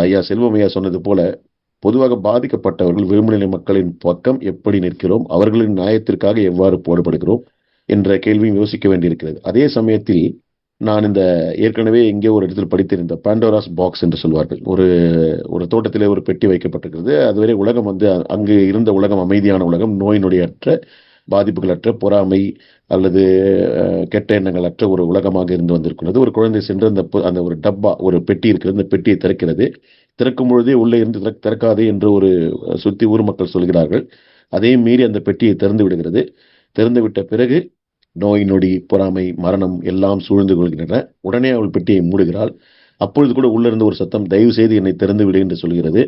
ஐயா செல்வம் ஐயா சொன்னது போல பொதுவாக பாதிக்கப்பட்டவர்கள் விளிம்புநிலை மக்களின் பக்கம் எப்படி நிற்கிறோம், அவர்களின் நியாயத்திற்காக எவ்வாறு போராடுகிறோம் என்ற கேள்வியும் யோசிக்க வேண்டியிருக்கிறது. அதே சமயத்தில் நான் இந்த ஏற்கனவே எங்கே ஒரு இடத்தில் படித்திருந்த பாண்டோராஸ் பாக்ஸ் என்று சொல்வார்கள். ஒரு ஒரு தோட்டத்திலே ஒரு பெட்டி வைக்கப்பட்டிருக்கிறது. அதுவரை உலகம் வந்து அங்கு இருந்த உலகம் அமைதியான உலகம், நோய் நொடியற்ற, பாதிப்புகளற்ற, பொறாமை அல்லது கெட்ட எண்ணங்கள் அற்ற ஒரு உலகமாக இருந்து வந்திருக்கிறது. ஒரு குழந்தை சென்று அந்த ஒரு டப்பா, ஒரு பெட்டி இருக்கிறது, அந்த பெட்டியை திறக்கிறது. திறக்கும் பொழுதே உள்ளே இருந்து திறக்காதே என்று ஒரு சுத்தி ஊர் மக்கள் சொல்கிறார்கள். அதையும் மீறி அந்த பெட்டியை திறந்து விடுகிறது. திறந்து விட்ட பிறகு நோய் நொடி, பொறாமை, மரணம் எல்லாம் சூழ்ந்து கொள்கின்றன. உடனே அவள் பெட்டியை மூடுகிறாள். அப்பொழுது கூட உள்ள இருந்து ஒரு சத்தம், தயவு செய்து என்னை திறந்து விடு என்று சொல்கிறது.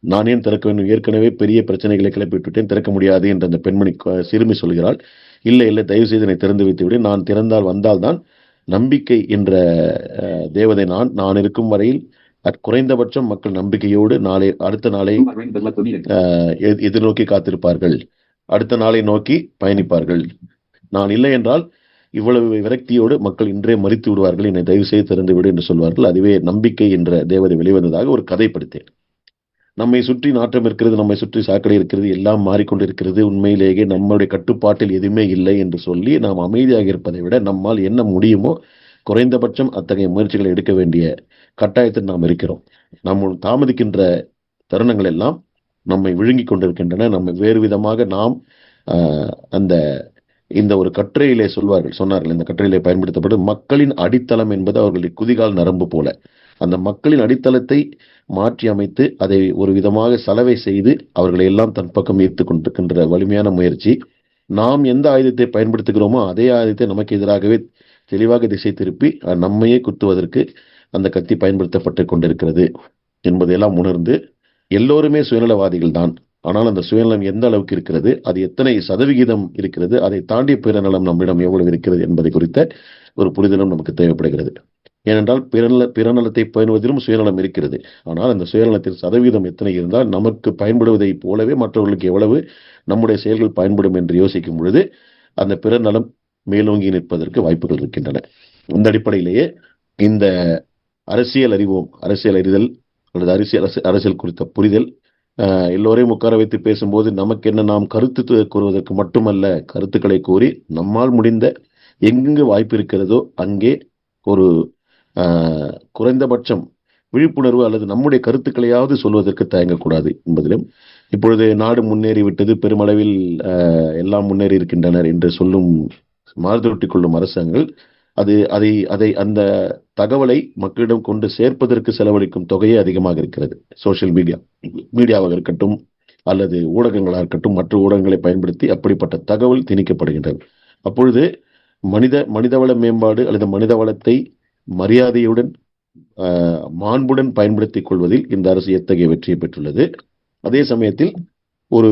நான் ஏன் திறக்க வேண்டும், ஏற்கனவே பெரிய பிரச்சனைகளை கிளப்பிவிட்டேன், திறக்க முடியாது என்று அந்த பெண்மணி சிறுமி சொல்கிறாள். இல்லை இல்லை, தயவு செய்து என்னை திறந்து வைத்து விடு, நான் திறந்தால் வந்தால்தான் நம்பிக்கை என்ற தேவதை நான் இருக்கும் வரையில் குறைந்தபட்சம் மக்கள் நம்பிக்கையோடு அடுத்த நாளை எதிர்நோக்கி காத்திருப்பார்கள், அடுத்த நாளை நோக்கி பயணிப்பார்கள். நான் இல்லை என்றால் இவ்வளவு விரக்தியோடு மக்கள் இன்றே மறித்து விடுவார்கள், என்னை தயவு செய்து திறந்து விடு என்று சொல்வார்கள். அதுவே நம்பிக்கை என்ற தேவதை வெளிவந்ததாக ஒரு கதை படித்தேன். நம்மை சுற்றி நாற்றம் இருக்கிறது, நம்மை சுற்றி சாக்கடை இருக்கிறது, எல்லாம் மாறிக்கொண்டிருக்கிறது, உண்மையிலேயே நம்மளுடைய கட்டுப்பாட்டில் எதுவுமே இல்லை என்று சொல்லி நாம் அமைதியாக இருப்பதை விட நம்மால் என்ன முடியுமோ குறைந்தபட்சம் அத்தகைய முயற்சிகளை எடுக்க வேண்டிய கட்டாயத்தில் நாம் இருக்கிறோம். நம்ம தாமதிக்கின்ற தருணங்கள் எல்லாம் நம்மை விழுங்கி கொண்டிருக்கின்றன. நம்ம வேறு விதமாக நாம் இந்த ஒரு கட்டுரையிலே சொன்னார்கள், இந்த கட்டுரையிலே பயன்படுத்தப்படும் மக்களின் அடித்தளம் என்பது அவர்களுடைய குதிகால் நரம்பு போல. அந்த மக்களின் அடித்தளத்தை மாற்றி அமைத்து அதை ஒரு விதமாக சலவை செய்து அவர்களை எல்லாம் தன் பக்கம் ஈர்த்து கொண்டிருக்கின்ற வலிமையான முயற்சி. நாம் எந்த ஆயுதத்தை பயன்படுத்துகிறோமோ அதே ஆயுதத்தை நமக்கு எதிராகவே தெளிவாக திசை திருப்பி நம்மையே குத்துவதற்கு அந்த கத்தி பயன்படுத்தப்பட்டு கொண்டிருக்கிறது என்பதையெல்லாம் உணர்ந்து, எல்லோருமே சுயநலவாதிகள் தான், ஆனால் அந்த சுயநலம் எந்த அளவுக்கு இருக்கிறது, அது எத்தனை சதவிகிதம் இருக்கிறது, அதை தாண்டிய பிறநலம் நம்மிடம் எவ்வளவு இருக்கிறது என்பதை குறித்த ஒரு புரிதலும் நமக்கு தேவைப்படுகிறது. ஏனென்றால் பிறநலத்தை பயன்படுவதிலும் சுயநலம் இருக்கிறது. ஆனால் அந்த சுயநலத்தின் சதவீதம் எத்தனை இருந்தால் நமக்கு பயன்படுவதை போலவே மற்றவர்களுக்கு எவ்வளவு நம்முடைய செயல்கள் பயன்படும் என்று யோசிக்கும் பொழுது அந்த பிறநலம் மேலோங்கி நிற்பதற்கு வாய்ப்புகள் இருக்கின்றன. இந்த அடிப்படையிலேயே இந்த அரசியல் அறிவோம், அரசியல் அறிதல் அல்லது அரசியல் குறித்த புரிதல், எல்லோரையும் உட்கார வைத்து பேசும்போது நமக்கு என்ன, நாம் கருத்து கூறுவதற்கு மட்டுமல்ல, கருத்துக்களை கூறி நம்மால் முடிந்த எங்கு வாய்ப்பு இருக்கிறதோ அங்கே ஒரு குறைந்தபட்சம் விழிப்புணர்வு அல்லது நம்முடைய கருத்துக்களையாவது சொல்வதற்கு தயங்கக்கூடாது என்பதிலும், இப்பொழுது நாடு முன்னேறிவிட்டது, பெருமளவில் எல்லாம் முன்னேறி இருக்கின்றனர் என்று சொல்லும் மாறுதொட்டி கொள்ளும் அரசாங்கங்கள் அந்த தகவலை மக்களிடம் கொண்டு சேர்ப்பதற்கு செலவழிக்கும் தொகையே அதிகமாக இருக்கிறது. சோசியல் மீடியாவாக இருக்கட்டும் அல்லது ஊடகங்களாக இருக்கட்டும், மற்ற ஊடகங்களை பயன்படுத்தி அப்படிப்பட்ட தகவல் திணிக்கப்படுகின்றது. அப்பொழுது மனிதவள மேம்பாடு அல்லது மனித வளத்தை மரியாதையுடன் மாண்புடன் பயன்படுத்திக் கொள்வதில் இந்த அரசு எத்தகைய வெற்றியை பெற்றுள்ளது. அதே சமயத்தில் ஒரு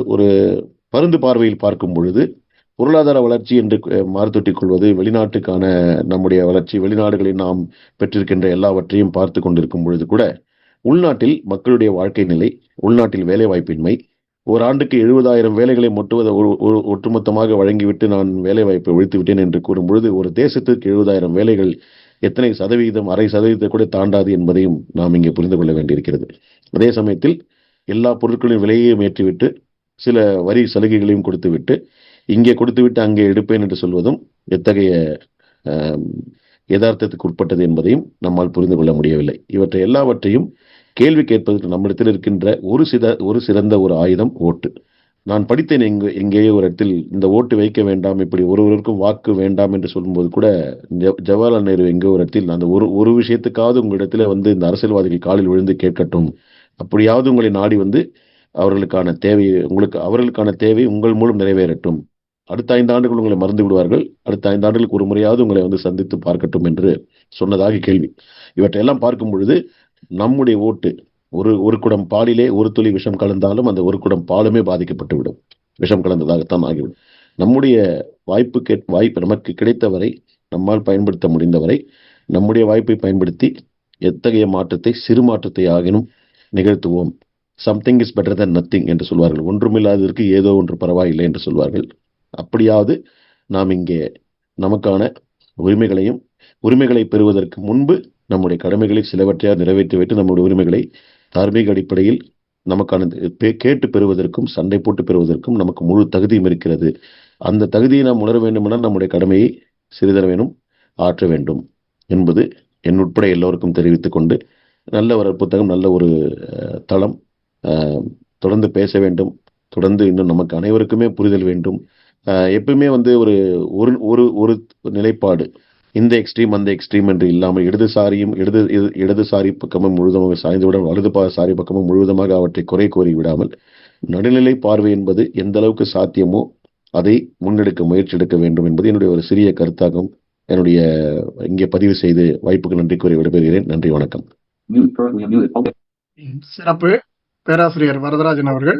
ஒரு பருந்து பார்வையில் பார்க்கும் பொழுது பொருளாதார வளர்ச்சி என்று மாறுதொட்டிக் கொள்வது, வெளிநாட்டுக்கான நம்முடைய வளர்ச்சி, வெளிநாடுகளில் நாம் பெற்றிருக்கின்ற எல்லாவற்றையும் பார்த்து கொண்டிருக்கும் பொழுது கூட உள்நாட்டில் மக்களுடைய வாழ்க்கை நிலை, உள்நாட்டில் வேலை வாய்ப்பின்மை, ஒரு ஆண்டுக்கு 70,000 வேலைகளை ஒட்டுமொத்தமாக வழங்கிவிட்டு நான் வேலை வாய்ப்பை ஒழித்து விட்டேன் என்று கூறும் பொழுது ஒரு தேசத்திற்கு 70,000 வேலைகள் எத்தனை சதவிகிதம், அரை சதவீதத்தை கூட தாண்டாது என்பதையும் நாம் இங்கே புரிந்து கொள்ள வேண்டியிருக்கிறது. அதே சமயத்தில் எல்லா பொருட்களின் விலையையும் ஏற்றிவிட்டு சில வரி சலுகைகளையும் கொடுத்துவிட்டு இங்கே கொடுத்துவிட்டு அங்கே எடுப்பேன் என்று சொல்வதும் எத்தகைய யதார்த்தத்துக்கு உட்பட்டது என்பதையும் நம்மால் புரிந்து கொள்ள முடியவில்லை. இவற்றை எல்லாவற்றையும் கேள்வி கேட்பதற்கு நம்மிடத்தில் இருக்கின்ற ஒரு சிறந்த ஒரு ஆயுதம் ஓட்டு. நான் படித்தேன் எங்கேயோ ஒரு இடத்தில், இந்த ஓட்டு வைக்க வேண்டாம், இப்படி ஒருவருக்கும் வாக்கு வேண்டாம் என்று சொல்லும்போது கூட ஜவஹர்லால் நேரு எங்கோ ஒரு இடத்தில் அந்த ஒரு விஷயத்துக்காவது உங்களிடத்துல இந்த அரசியல்வாதிகள் காலில் விழுந்து கேட்கட்டும், அப்படியாவது உங்களை நாடி அவர்களுக்கான தேவை உங்கள் மூலம் நிறைவேறட்டும், அடுத்த 5 ஆண்டுகள் உங்களை மறந்து விடுவார்கள், அடுத்த 5 ஆண்டுகளுக்கு ஒரு முறையாவது உங்களை சந்தித்து பார்க்கட்டும் என்று சொன்னதாக கேள்வி. இவற்றையெல்லாம் பார்க்கும் பொழுது நம்முடைய ஓட்டு ஒரு குடம் பாலிலே ஒரு துளி விஷம் கலந்தாலும் அந்த ஒரு குடம் பாலுமே பாதிக்கப்பட்டு விடும், விஷம் கலந்ததாகத்தான் ஆகிவிடும். நம்முடைய வாய்ப்பு நமக்கு கிடைத்தவரை, நம்மால் பயன்படுத்த முடிந்தவரை நம்முடைய வாய்ப்பை பயன்படுத்தி எத்தகைய மாற்றத்தை, சிறு மாற்றத்தை ஆகினும் நிகழ்த்துவோம். Something is better than nothing என்று சொல்வார்கள். ஒன்றுமில்லாததற்கு ஏதோ ஒன்று பரவாயில்லை என்று சொல்வார்கள். அப்படியாவது நாம் இங்கே நமக்கான உரிமைகளை பெறுவதற்கு முன்பு நம்முடைய கடமைகளை சிலவற்றையாக நிறைவேற்றி வைத்து நம்முடைய உரிமைகளை தார்மீக அடிப்படையில் நமக்கான கேட்டு பெறுவதற்கும் சண்டை போட்டு பெறுவதற்கும் நமக்கு முழு தகுதியும் இருக்கிறது. அந்த தகுதியை நாம் உணர வேண்டுமென்றால் நம்முடைய கடமையை சிறிதளவேனும் ஆற்ற வேண்டும் என்பது என் உட்பட எல்லோருக்கும் தெரிவித்துக் கொண்டு, நல்ல ஒரு புத்தகம், நல்ல ஒரு தளம், தொடர்ந்து பேச வேண்டும், தொடர்ந்து இன்னும் நமக்கு அனைவருக்குமே புரிதல் வேண்டும். எப்பவுமே ஒரு ஒரு ஒரு நிலைப்பாடு, இந்த எக்ஸ்ட்ரீம் அந்த எக்ஸ்ட்ரீம் என்று இல்லாமல் இடதுசாரி பக்கமும் முழுவதுமாக சாய்ந்து விட, வலதுசாரி பக்கமும் முழுவதுமாக அவற்றை குறை கூறி விடாமல், நடுநிலை பார்வை என்பது எந்த அளவுக்கு சாத்தியமோ அதை முன்னெடுக்க முயற்சி எடுக்க வேண்டும் என்பது என்னுடைய ஒரு சிறிய கருத்தாகும். என்னுடைய இங்கே பதிவு செய்து வாய்ப்புக்கு நன்றி கூறி விடைபெறுகிறேன். நன்றி, வணக்கம். சிறப்பு. பேராசிரியர் வரதராஜன் அவர்கள்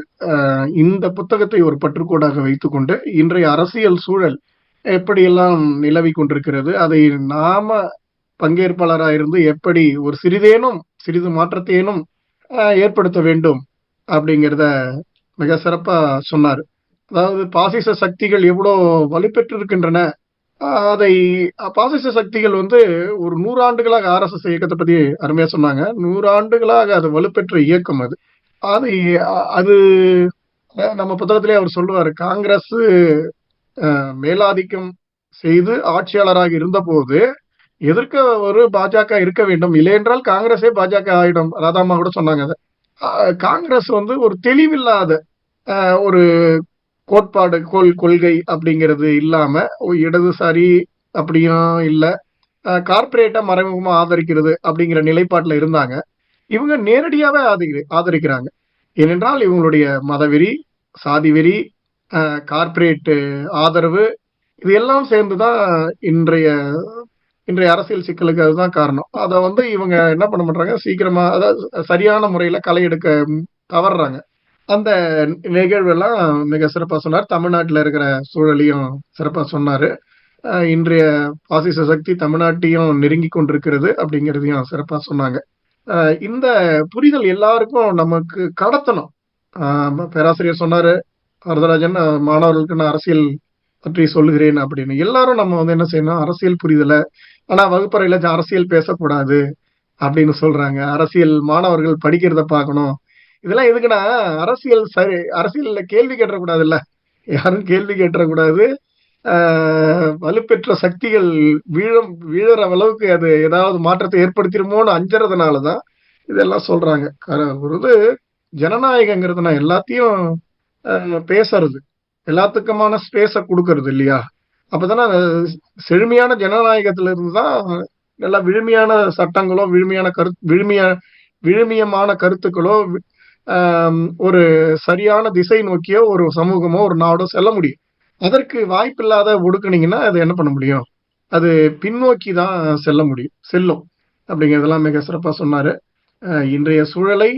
இந்த புத்தகத்தை ஒரு பற்றுக்கோடாக வைத்துக்கொண்டு இன்றைய அரசியல் சூழல் எப்படியெல்லாம் நிலவி கொண்டிருக்கிறது, அதை நாம பங்கேற்பாளராக இருந்து எப்படி ஒரு சிறிது மாற்றத்தையேனும் ஏற்படுத்த வேண்டும் அப்படிங்கிறத மிக சிறப்பா சொன்னார். அதாவது பாசிச சக்திகள் எவ்வளோ வலுப்பெற்றிருக்கின்றன, அதை பாசிச சக்திகள் ஒரு 100 ஆண்டுகளாக ஆர்எஸ்எஸ் இயக்கத்தை பத்தி அருமையா சொன்னாங்க. 100 ஆண்டுகளாக அது வலுப்பெற்ற இயக்கம். அது அது நம்ம புத்தகத்திலே அவர் சொல்லுவாரு, காங்கிரஸ் மேலாதிக்கம் செய்து ஆட்சியாளராக இருந்த போது எதிர்க்க ஒரு பாஜக இருக்க வேண்டும், இல்லையென்றால் காங்கிரஸே பாஜக ஆயிடும். ராதாமா கூட சொன்னாங்க அதை. காங்கிரஸ் ஒரு தெளிவில்லாத ஒரு கோட்பாடு கொள்கை அப்படிங்கிறது இல்லாம, இடதுசாரி அப்படியும் இல்லை, கார்பரேட்டா மறைமுகமா ஆதரிக்கிறது அப்படிங்கிற நிலைப்பாட்டுல இருந்தாங்க. இவங்க நேரடியாவே ஆதரிக்கிறாங்க. ஏனென்றால் இவங்களுடைய மதவெறி, சாதி வெறி, கார்பரேட் ஆதரவு, இது எல்லாம் சேர்ந்துதான் இன்றைய அரசியல் சிக்கலுக்கு அதுதான் காரணம். அதை இவங்க என்ன பண்ண மாட்டாங்க, சீக்கிரமா அதாவது சரியான முறையில களை எடுக்க தவறுறாங்க. அந்த நிகழ்வெல்லாம் மிக சிறப்பா சொன்னார். தமிழ்நாட்டில் இருக்கிற சூழலையும் சிறப்பா சொன்னாரு. இன்றைய பாசிச சக்தி தமிழ்நாட்டையும் நெருங்கி கொண்டிருக்கிறது அப்படிங்கிறதையும் சிறப்பா சொன்னாங்க. இந்த புரிதல் எல்லாருக்கும் நமக்கு கடத்தணும். பேராசிரியர் சொன்னாரு, வரதராஜன், மாணவர்களுக்கு நான் அரசியல் பற்றி சொல்லுகிறேன் அப்படின்னு. எல்லாரும் நம்ம என்ன செய்யணும், அரசியல் புரிதலை, ஆனா வகுப்பறையில அரசியல் பேசக்கூடாது அப்படின்னு சொல்றாங்க. அரசியல் மாணவர்கள் படிக்கிறத பார்க்கணும். இதெல்லாம் எதுக்குன்னா, அரசியல்ல கேள்வி கேட்டக்கூடாது, இல்ல யாரும் கேள்வி கேட்டக்கூடாது. வலுப்பெற்ற சக்திகள் வீழற அளவுக்கு அது ஏதாவது மாற்றத்தை ஏற்படுத்திடுமோன்னு அஞ்சறதுனாலதான் இதெல்லாம் சொல்றாங்க. ஒரு ஜனநாயகங்கிறதுனா எல்லாத்தையும் பேசுறது, எல்லாத்துக்குமான ஸ்பேஸ கொடுக்கறது இல்லையா? அப்பதானே செழுமையான ஜனநாயகத்துல இருந்துதான் நல்லா விழுமையான சட்டங்களோ, விழுமியமான கருத்துக்களோ, ஒரு சரியான திசை நோக்கியோ ஒரு சமூகமோ ஒரு நாடோ செல்ல முடியும். அதற்கு வாய்ப்பில்லாத ஒடுக்குனீங்கன்னா அது என்ன பண்ண முடியும்? அது பின்னோக்கி தான் செல்லும் அப்படிங்கிறதெல்லாம் மிக சிறப்பா சொன்னாரு. இன்றைய சூழலை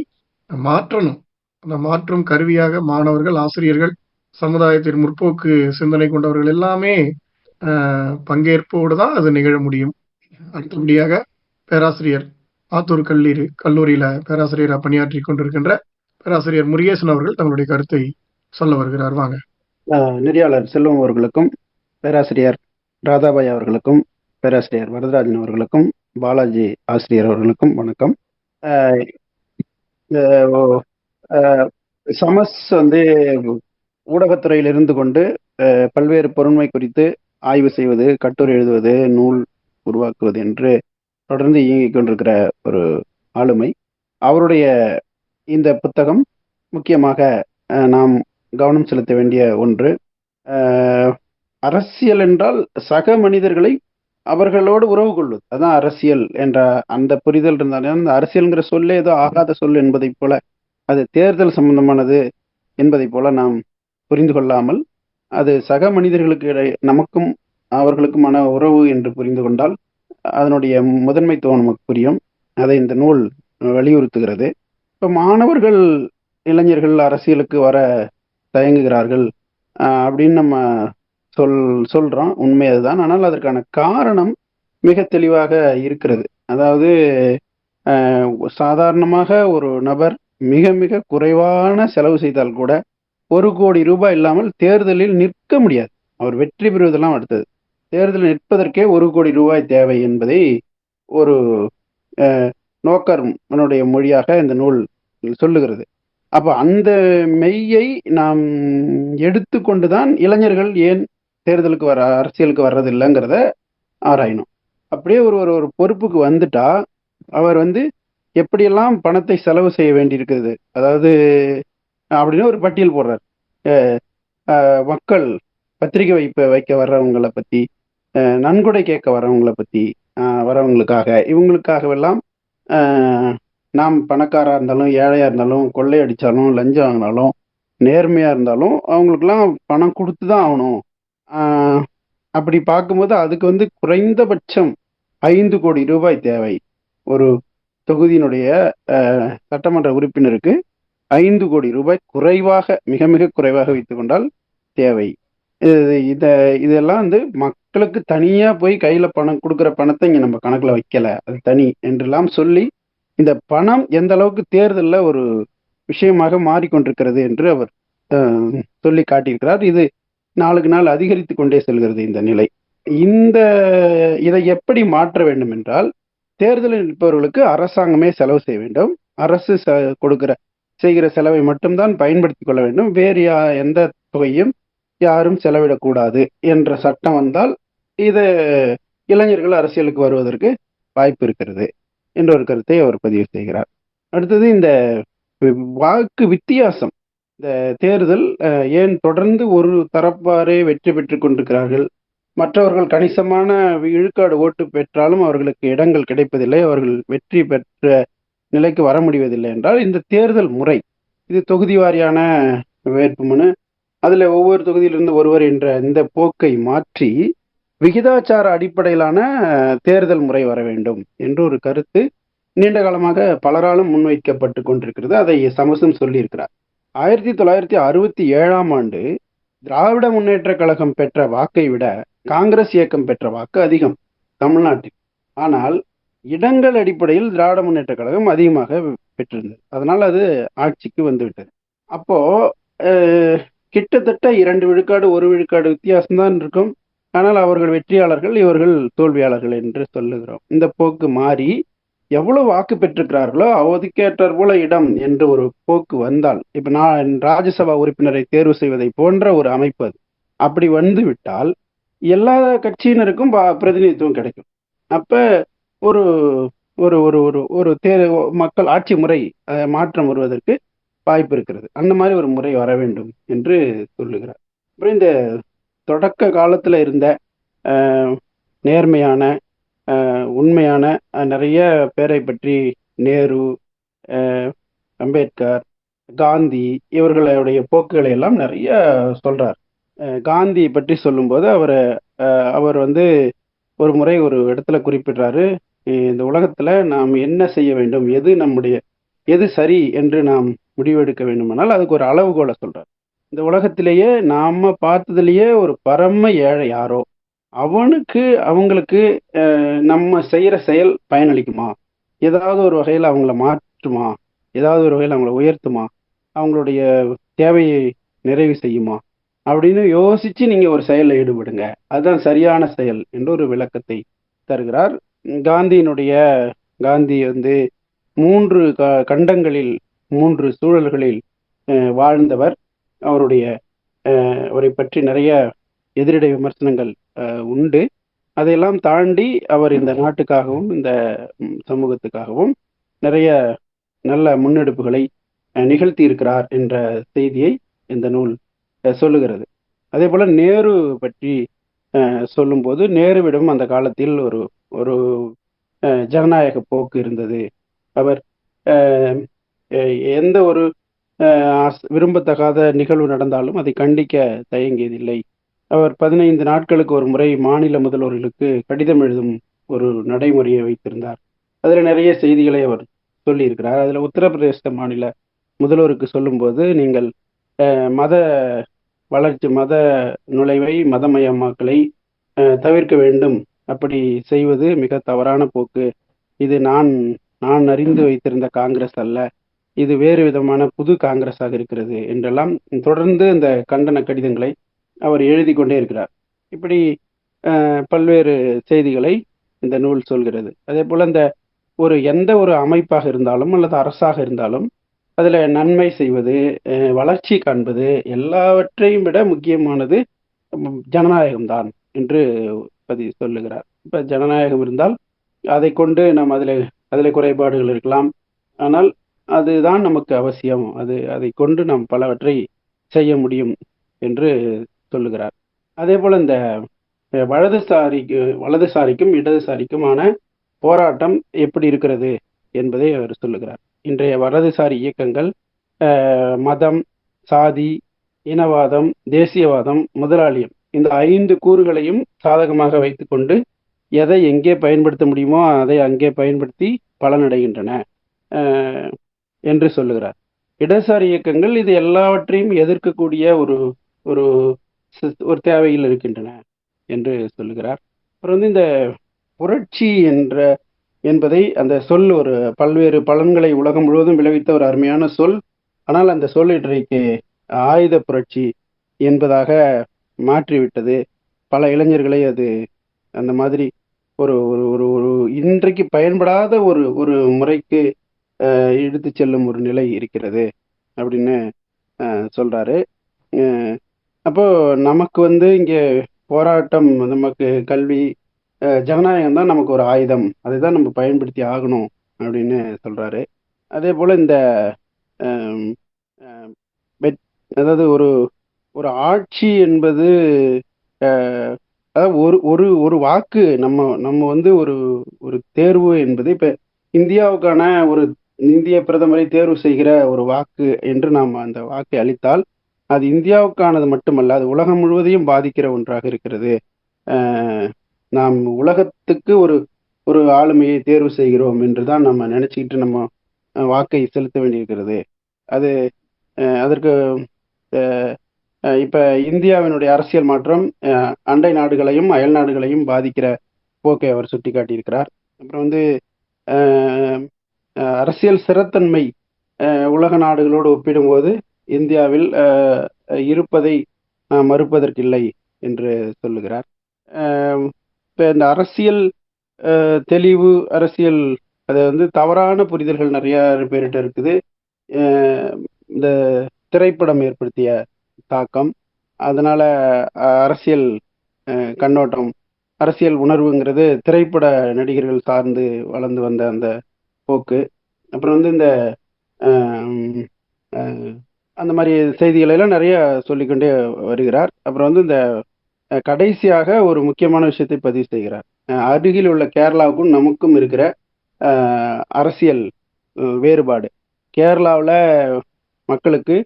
மாற்றணும். அந்த மாற்றும் கருவியாக மாணவர்கள், ஆசிரியர்கள், சமுதாயத்தின் முற்போக்கு சிந்தனை கொண்டவர்கள் எல்லாமே பங்கேற்போடு தான் அது நிகழ முடியும். அடுத்தபடியாக பேராசிரியர் ஆத்தூர் கல்லூரியில பேராசிரியரா பணியாற்றி கொண்டிருக்கின்ற பேராசிரியர் முருகேசன் அவர்கள் தங்களுடைய கருத்தை சொல்ல வருகிறார். வாங்க. நெறியாளர் செல்வம் அவர்களுக்கும், பேராசிரியர் ராதாபாய் அவர்களுக்கும், பேராசிரியர் வரதராஜன் அவர்களுக்கும், பாலாஜி ஆசிரியர் அவர்களுக்கும் வணக்கம். சமஸ் ஊடகத்துறையில் இருந்து கொண்டு பல்வேறு பொருண்மை குறித்து ஆய்வு செய்வது, கட்டுரை எழுதுவது, நூல் உருவாக்குவது என்று தொடர்ந்து இயங்கிக் கொண்டிருக்கிற ஒரு ஆளுமை. அவருடைய இந்த புத்தகம் முக்கியமாக நாம் கவனம் செலுத்த வேண்டிய ஒன்று. அரசியல் என்றால் சக மனிதர்களை அவர்களோடு உறவு கொள்வது, அதான் அரசியல் என்ற அந்த புரிதல் இருந்தாலும், அந்த அரசியல்ங்கிற சொல்லே ஏதோ ஆகாத சொல் என்பதை போல, அது தேர்தல் சம்பந்தமானது என்பதை போல நாம் புரிந்து கொள்ளாமல், அது சக மனிதர்களுக்கு நமக்கும் அவர்களுக்குமான உறவு என்று புரிந்து கொண்டால் அதனுடைய முதன்மைத்துவம் நமக்கு புரியும். அதை இந்த நூல் வலியுறுத்துகிறது. இப்போ மாணவர்கள், இளைஞர்கள் அரசியலுக்கு வர தயங்குகிறார்கள் அப்படின்னு நம்ம சொல்றோம். உண்மை அதுதான். ஆனால் அதற்கான காரணம் மிக தெளிவாக இருக்கிறது. அதாவது சாதாரணமாக ஒரு நபர் மிக மிக குறைவான செலவு செய்தால் கூட 1 கோடி ரூபாய் இல்லாமல் தேர்தலில் நிற்க முடியாது. அவர் வெற்றி பெறுவதெல்லாம் அடுத்தது. தேர்தலில் நிற்பதற்கே 1 கோடி ரூபாய் தேவை என்பதை ஒரு நோக்கர்னுடைய மொழியாக இந்த நூல் சொல்லுகிறது. அப்ப அந்த மெய்யை நாம் எடுத்துக்கொண்டுதான் இளைஞர்கள் ஏன் தேர்தலுக்கு அரசியலுக்கு வர்றதில்லைங்கிறத ஆராயணும். அப்படியே ஒரு ஒரு ஒரு பொறுப்புக்கு வந்துட்டா அவர் எப்படியெல்லாம் பணத்தை செலவு செய்ய வேண்டியிருக்குது, அதாவது அப்படின்னு ஒரு பட்டியல் போடுறார். மக்கள் பத்திரிகை வைக்க வர்றவங்களை பத்தி, நன்கொடை கேட்க வர்றவங்களை பத்தி, வரவங்களுக்காக இவங்களுக்காகவெல்லாம் நாம் பணக்காரா இருந்தாலும் ஏழையா இருந்தாலும் கொள்ளையடிச்சாலும் லஞ்சம் வாங்கினாலும் நேர்மையா இருந்தாலும் அவங்களுக்கெல்லாம் பணம் கொடுத்து தான் ஆகணும். அப்படி பார்க்கும்போது அதுக்கு குறைந்தபட்சம் 5 கோடி ரூபாய் தேவை. ஒரு தொகுதியினுடைய சட்டமன்ற உறுப்பினருக்கு 5 கோடி ரூபாய் குறைவாக, மிக மிக குறைவாக வைத்துக் கொண்டால் தேவை. இதெல்லாம் மக்களுக்கு தனியா போய் கையில பணம் கொடுக்குற பணத்தை இங்க நம்ம கணக்குல வைக்கல, அது தனி என்றெல்லாம் சொல்லி இந்த பணம் எந்த அளவுக்கு தேர்தலில் ஒரு விஷயமாக மாறிக்கொண்டிருக்கிறது என்று அவர் சொல்லி காட்டியிருக்கிறார். இது நாளுக்கு நாள் அதிகரித்து கொண்டே செல்கிறது இந்த நிலை. இதை எப்படி மாற்ற வேண்டும் என்றால், தேர்தலில் நிற்பவர்களுக்கு அரசாங்கமே செலவு செய்ய வேண்டும். அரசு செய்கிற செலவை மட்டும்தான் பயன்படுத்தி கொள்ள வேண்டும். வேறு எந்த தொகையும் யாரும் செலவிடக்கூடாது என்ற சட்டம் வந்தால் இது இளைஞர்கள் அரசியலுக்கு வருவதற்கு வாய்ப்பு இருக்கிறது என்ற ஒரு கருத்தை அவர் பதிவு செய்கிறார். அடுத்தது இந்த வாக்கு வித்தியாசம். இந்த தேர்தல் ஏன் தொடர்ந்து ஒரு தரப்பாரே வெற்றி பெற்று கொண்டிருக்கிறார்கள், மற்றவர்கள் கணிசமான விழுக்காடு ஓட்டு பெற்றாலும் அவர்களுக்கு இடங்கள் கிடைப்பதில்லை, அவர்கள் வெற்றி பெற்ற நிலைக்கு வர முடிவதில்லை என்றால் இந்த தேர்தல் முறை, இது தொகுதி வாரியான வேட்புமனு, அதுல ஒவ்வொரு தொகுதியிலிருந்து ஒருவர் என்ற இந்த போக்கை மாற்றி விகிதாச்சார அடிப்படையிலான தேர்தல் முறை வர வேண்டும் என்று ஒரு கருத்து நீண்ட காலமாக பலராலும் முன்வைக்கப்பட்டு கொண்டிருக்கிறது. அதை சமசும் சொல்லியிருக்கிறார். 1967ஆம் ஆண்டு திராவிட முன்னேற்ற கழகம் பெற்ற வாக்கை விட காங்கிரஸ் இயக்கம் பெற்ற வாக்கு அதிகம் தமிழ்நாட்டில். ஆனால் இடங்கள் அடிப்படையில் திராவிட முன்னேற்ற கழகம் அதிகமாக பெற்றிருந்தது. அதனால் அது ஆட்சிக்கு வந்துவிட்டது. அப்போ கிட்டத்தட்ட 2 விழுக்காடு 1 விழுக்காடு வித்தியாசம்தான் இருக்கும். ஆனால் அவர்கள் வெற்றியாளர்கள், இவர்கள் தோல்வியாளர்கள் என்று சொல்லுகிறோம். இந்த போக்கு மாறி எவ்வளவு வாக்கு பெற்றிருக்கிறார்களோ அவதுக்கேற்றார் போல இடம் என்று ஒரு போக்கு வந்தால், இப்ப நான் ராஜ்யசபா உறுப்பினரை தேர்வு செய்வதை போன்ற ஒரு அமைப்பு அது அப்படி வந்து விட்டால் எல்லா கட்சியினருக்கும் பிரதிநிதித்துவம் கிடைக்கும். அப்ப ஒரு ஒரு ஒரு ஒரு ஒரு மக்கள் ஆட்சி முறை மாற்றம் வருவதற்கு வாய்ப்பு இருக்கிறது. அந்த மாதிரி ஒரு முறை வர வேண்டும் என்று சொல்லுகிறார். அப்புறம் இந்த தொடக்க காலத்துல இருந்த நேர்மையான உண்மையான நிறைய பேரை பற்றி, நேரு, அம்பேத்கர், காந்தி இவர்களுடைய போக்குகளை எல்லாம் நிறைய சொல்றார். காந்தி பற்றி சொல்லும்போது அவர் ஒரு முறை ஒரு இடத்துல குறிப்பிடுறாரு, இந்த உலகத்துல நாம் என்ன செய்ய வேண்டும், எது சரி என்று நாம் முடிவெடுக்க வேண்டுமானால் அதுக்கு ஒரு அளவுகோலை சொல்றார். இந்த உலகத்திலேயே நாம பார்த்ததுலயே ஒரு பரம ஏழை யாரோ அவங்களுக்கு நம்ம செய்யற செயல் பயனளிக்குமா, ஏதாவது ஒரு வகையில் அவங்கள மாற்றுமா, ஏதாவது ஒரு வகையில் அவங்கள உயர்த்துமா, அவங்களுடைய தேவையை நிறைவு செய்யுமா அப்படின்னு யோசிச்சு நீங்க ஒரு செயலில் ஈடுபடுங்க, அதுதான் சரியான செயல் என்று ஒரு விளக்கத்தை தருகிறார். காந்தி 3 கண்டங்களில் 3 சூழல்களில் வாழ்ந்தவர். அவரை பற்றி நிறைய எதிரிடை விமர்சனங்கள் உண்டு. அதையெல்லாம் தாண்டி அவர் இந்த நாட்டுக்காகவும் இந்த சமூகத்துக்காகவும் நிறைய நல்ல முன்னெடுப்புகளை நிகழ்த்தி இருக்கிறார் என்ற செய்தியை இந்த நூல் சொல்லுகிறது. அதே போல நேரு பற்றி சொல்லும்போது, நேருவிடம் அந்த காலத்தில் ஒரு ஜனநாயக போக்கு இருந்தது. அவர் எந்த ஒரு விரும்பத்தகாத நிகழ்வு நடந்தாலும் அதை கண்டிக்க தயங்கியதில்லை. அவர் 15 நாட்களுக்கு ஒரு முறை மாநில முதல்வர்களுக்கு கடிதம் எழுதும் ஒரு நடைமுறையை வைத்திருந்தார். அதில் நிறைய செய்திகளை அவர் சொல்லியிருக்கிறார். அதில் உத்தரப்பிரதேச மாநில முதல்வருக்கு சொல்லும்போது, நீங்கள் மத வளர்ச்சி, மத நுழைவை, மதமயமாக்கலை தவிர்க்க வேண்டும், அப்படி செய்வது மிக தவறான போக்கு, இது நான் அறிந்து வைத்திருந்த காங்கிரஸ் அல்ல, இது வேறு விதமான புது காங்கிரஸாக இருக்கிறது என்றெல்லாம் தொடர்ந்து இந்த கண்டன கடிதங்களை அவர் எழுதி கொண்டே இருக்கிறார். இப்படி பல்வேறு செய்திகளை இந்த நூல் சொல்கிறது. அதே போல இந்த ஒரு எந்த ஒரு அமைப்பாக இருந்தாலும் அல்லது அரசாக இருந்தாலும் அதில் நன்மை செய்வது, வளர்ச்சி காண்பது எல்லாவற்றையும் விட முக்கியமானது ஜனநாயகம்தான் என்று சொல்லுகிறார். இப்போ ஜனநாயகம் இருந்தால் அதை கொண்டு நாம் அதில் குறைபாடுகள் இருக்கலாம், ஆனால் அதுதான் நமக்கு அவசியம், அதை கொண்டு நாம் பலவற்றை செய்ய முடியும் என்று சொல்லுகிறார். அதே போல் இந்த வலதுசாரிக்கும் இடதுசாரிக்குமான போராட்டம் எப்படி இருக்கிறது என்பதை அவர் சொல்லுகிறார். இன்றைய வலதுசாரி இயக்கங்கள் மதம், சாதி, இனவாதம், தேசியவாதம், முதலாளியம் இந்த 5 கூறுகளையும் சாதகமாக வைத்துக்கொண்டு எதை எங்கே பயன்படுத்த முடியுமோ அதை அங்கே பயன்படுத்தி பலனடைகின்றன என்று சொல்லுகிறார். இடதுசாரி இயக்கங்கள் இது எல்லாவற்றையும் எதிர்க்கக்கூடிய ஒரு ஒரு தேவையில் இருக்கின்றன என்று சொல்லுகிறார். அப்புறம் இந்த புரட்சி என்பதை அந்த சொல் ஒரு பல்வேறு பலன்களை உலகம் முழுவதும் விளைவித்த ஒரு அருமையான சொல். ஆனால் அந்த சொல் இன்றைக்கு ஆயுத புரட்சி என்பதாக மாற்றிவிட்டது. பல இளைஞர்களை அது அந்த மாதிரி ஒரு ஒரு ஒரு இன்றைக்கு பயன்படாத ஒரு முறைக்கு இழுத்து செல்லும் ஒரு நிலை இருக்கிறது அப்படின்னு சொல்றாரு. அப்போ நமக்கு இங்கே போராட்டம், நமக்கு கல்வி, ஜனநாயகம் தான் நமக்கு ஒரு ஆயுதம், அதை தான் நம்ம பயன்படுத்தி ஆகணும் அப்படின்னு சொல்றாரு. அதே போல இந்த அதாவது ஒரு ஆட்சி என்பது அதாவது ஒரு வாக்கு நம்ம ஒரு தேர்வு என்பது இப்ப இந்தியாவுக்கான ஒரு இந்திய பிரதமரை தேர்வு செய்கிற ஒரு வாக்கு என்று நாம் அந்த வாக்கை அளித்தால் அது இந்தியாவுக்கானது மட்டுமல்ல, அது உலகம் முழுவதையும் பாதிக்கிற ஒன்றாக இருக்கிறது. நாம் உலகத்துக்கு ஒரு ஆளுமையை தேர்வு செய்கிறோம் என்றுதான் நம்ம நினைச்சுக்கிட்டு நம்ம வாக்கை செலுத்த வேண்டியிருக்கிறது. அதற்கு இப்ப இந்தியாவினுடைய அரசியல் மாற்றம் அண்டை நாடுகளையும் அயல் நாடுகளையும் பாதிக்கிற போக்கை அவர் சுட்டி காட்டியிருக்கிறார். அப்புறம் அரசியல் ஸ்திரத்தன்மை உலக நாடுகளோடு ஒப்பிடும்போது இந்தியாவில் இருப்பதை மறுப்பதற்கில்லை என்று சொல்லுகிறார். இப்போ இந்த அரசியல் தெளிவு, அரசியல் அது தவறான புரிதல்கள் நிறைய பேர்கிட்ட இருக்குது. இந்த திரைப்படம் ஏற்படுத்திய தாக்கம், அதனால அரசியல் கண்ணோட்டம், அரசியல் உணர்வுங்கிறது திரைப்பட நடிகர்கள் சார்ந்து வளர்ந்து வந்த அந்த போக்கு. அப்புறம் இந்த அந்த மாதிரி செய்திகளை எல்லாம் நிறைய சொல்லிக்கொண்டே வருகிறார். அப்புறம் இந்த கடைசியாக ஒரு முக்கியமான விஷயத்தை பதிவு செய்கிறார். அருகில் உள்ள கேரளாவுக்கும் நமக்கும் இருக்கிற அரசியல் வேறுபாடு. கேரளாவில் மக்களுக்கு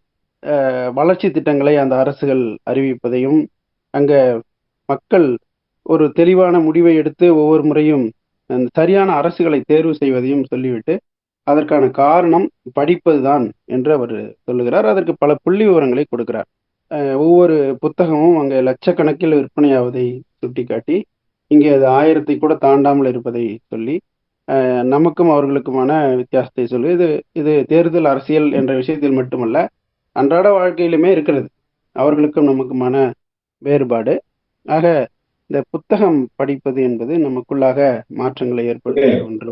வளர்ச்சி திட்டங்களை அந்த அரசுகள் அறிவிப்பதையும், அங்கே மக்கள் ஒரு தெளிவான முடிவை எடுத்து ஒவ்வொரு முறையும் சரியான அரசுகளை தேர்வு செய்வதையும் சொல்லிவிட்டு அதற்கான காரணம் படிப்பதுதான் என்று அவர் சொல்லுகிறார். அதற்கு பல புள்ளி விவரங்களை கொடுக்கிறார். ஒவ்வொரு புத்தகமும் அங்கே லட்சக்கணக்கில் விற்பனையாவதை சுட்டிக்காட்டி இங்கே அது 1000 கூட தாண்டாமல் இருப்பதை சொல்லி நமக்கும் அவர்களுக்குமான வித்தியாசத்தை சொல்லி இது தேர்தல் அரசியல் என்ற விஷயத்தில் மட்டுமல்ல, அன்றாட வாழ்க்கையிலுமே இருக்கிறது அவர்களுக்கும் நமக்குமான வேறுபாடு. ஆக இந்த புத்தகம் படிப்பது என்பது நமக்குள்ளாக மாற்றங்களை ஏற்படுத்துகிற ஒன்று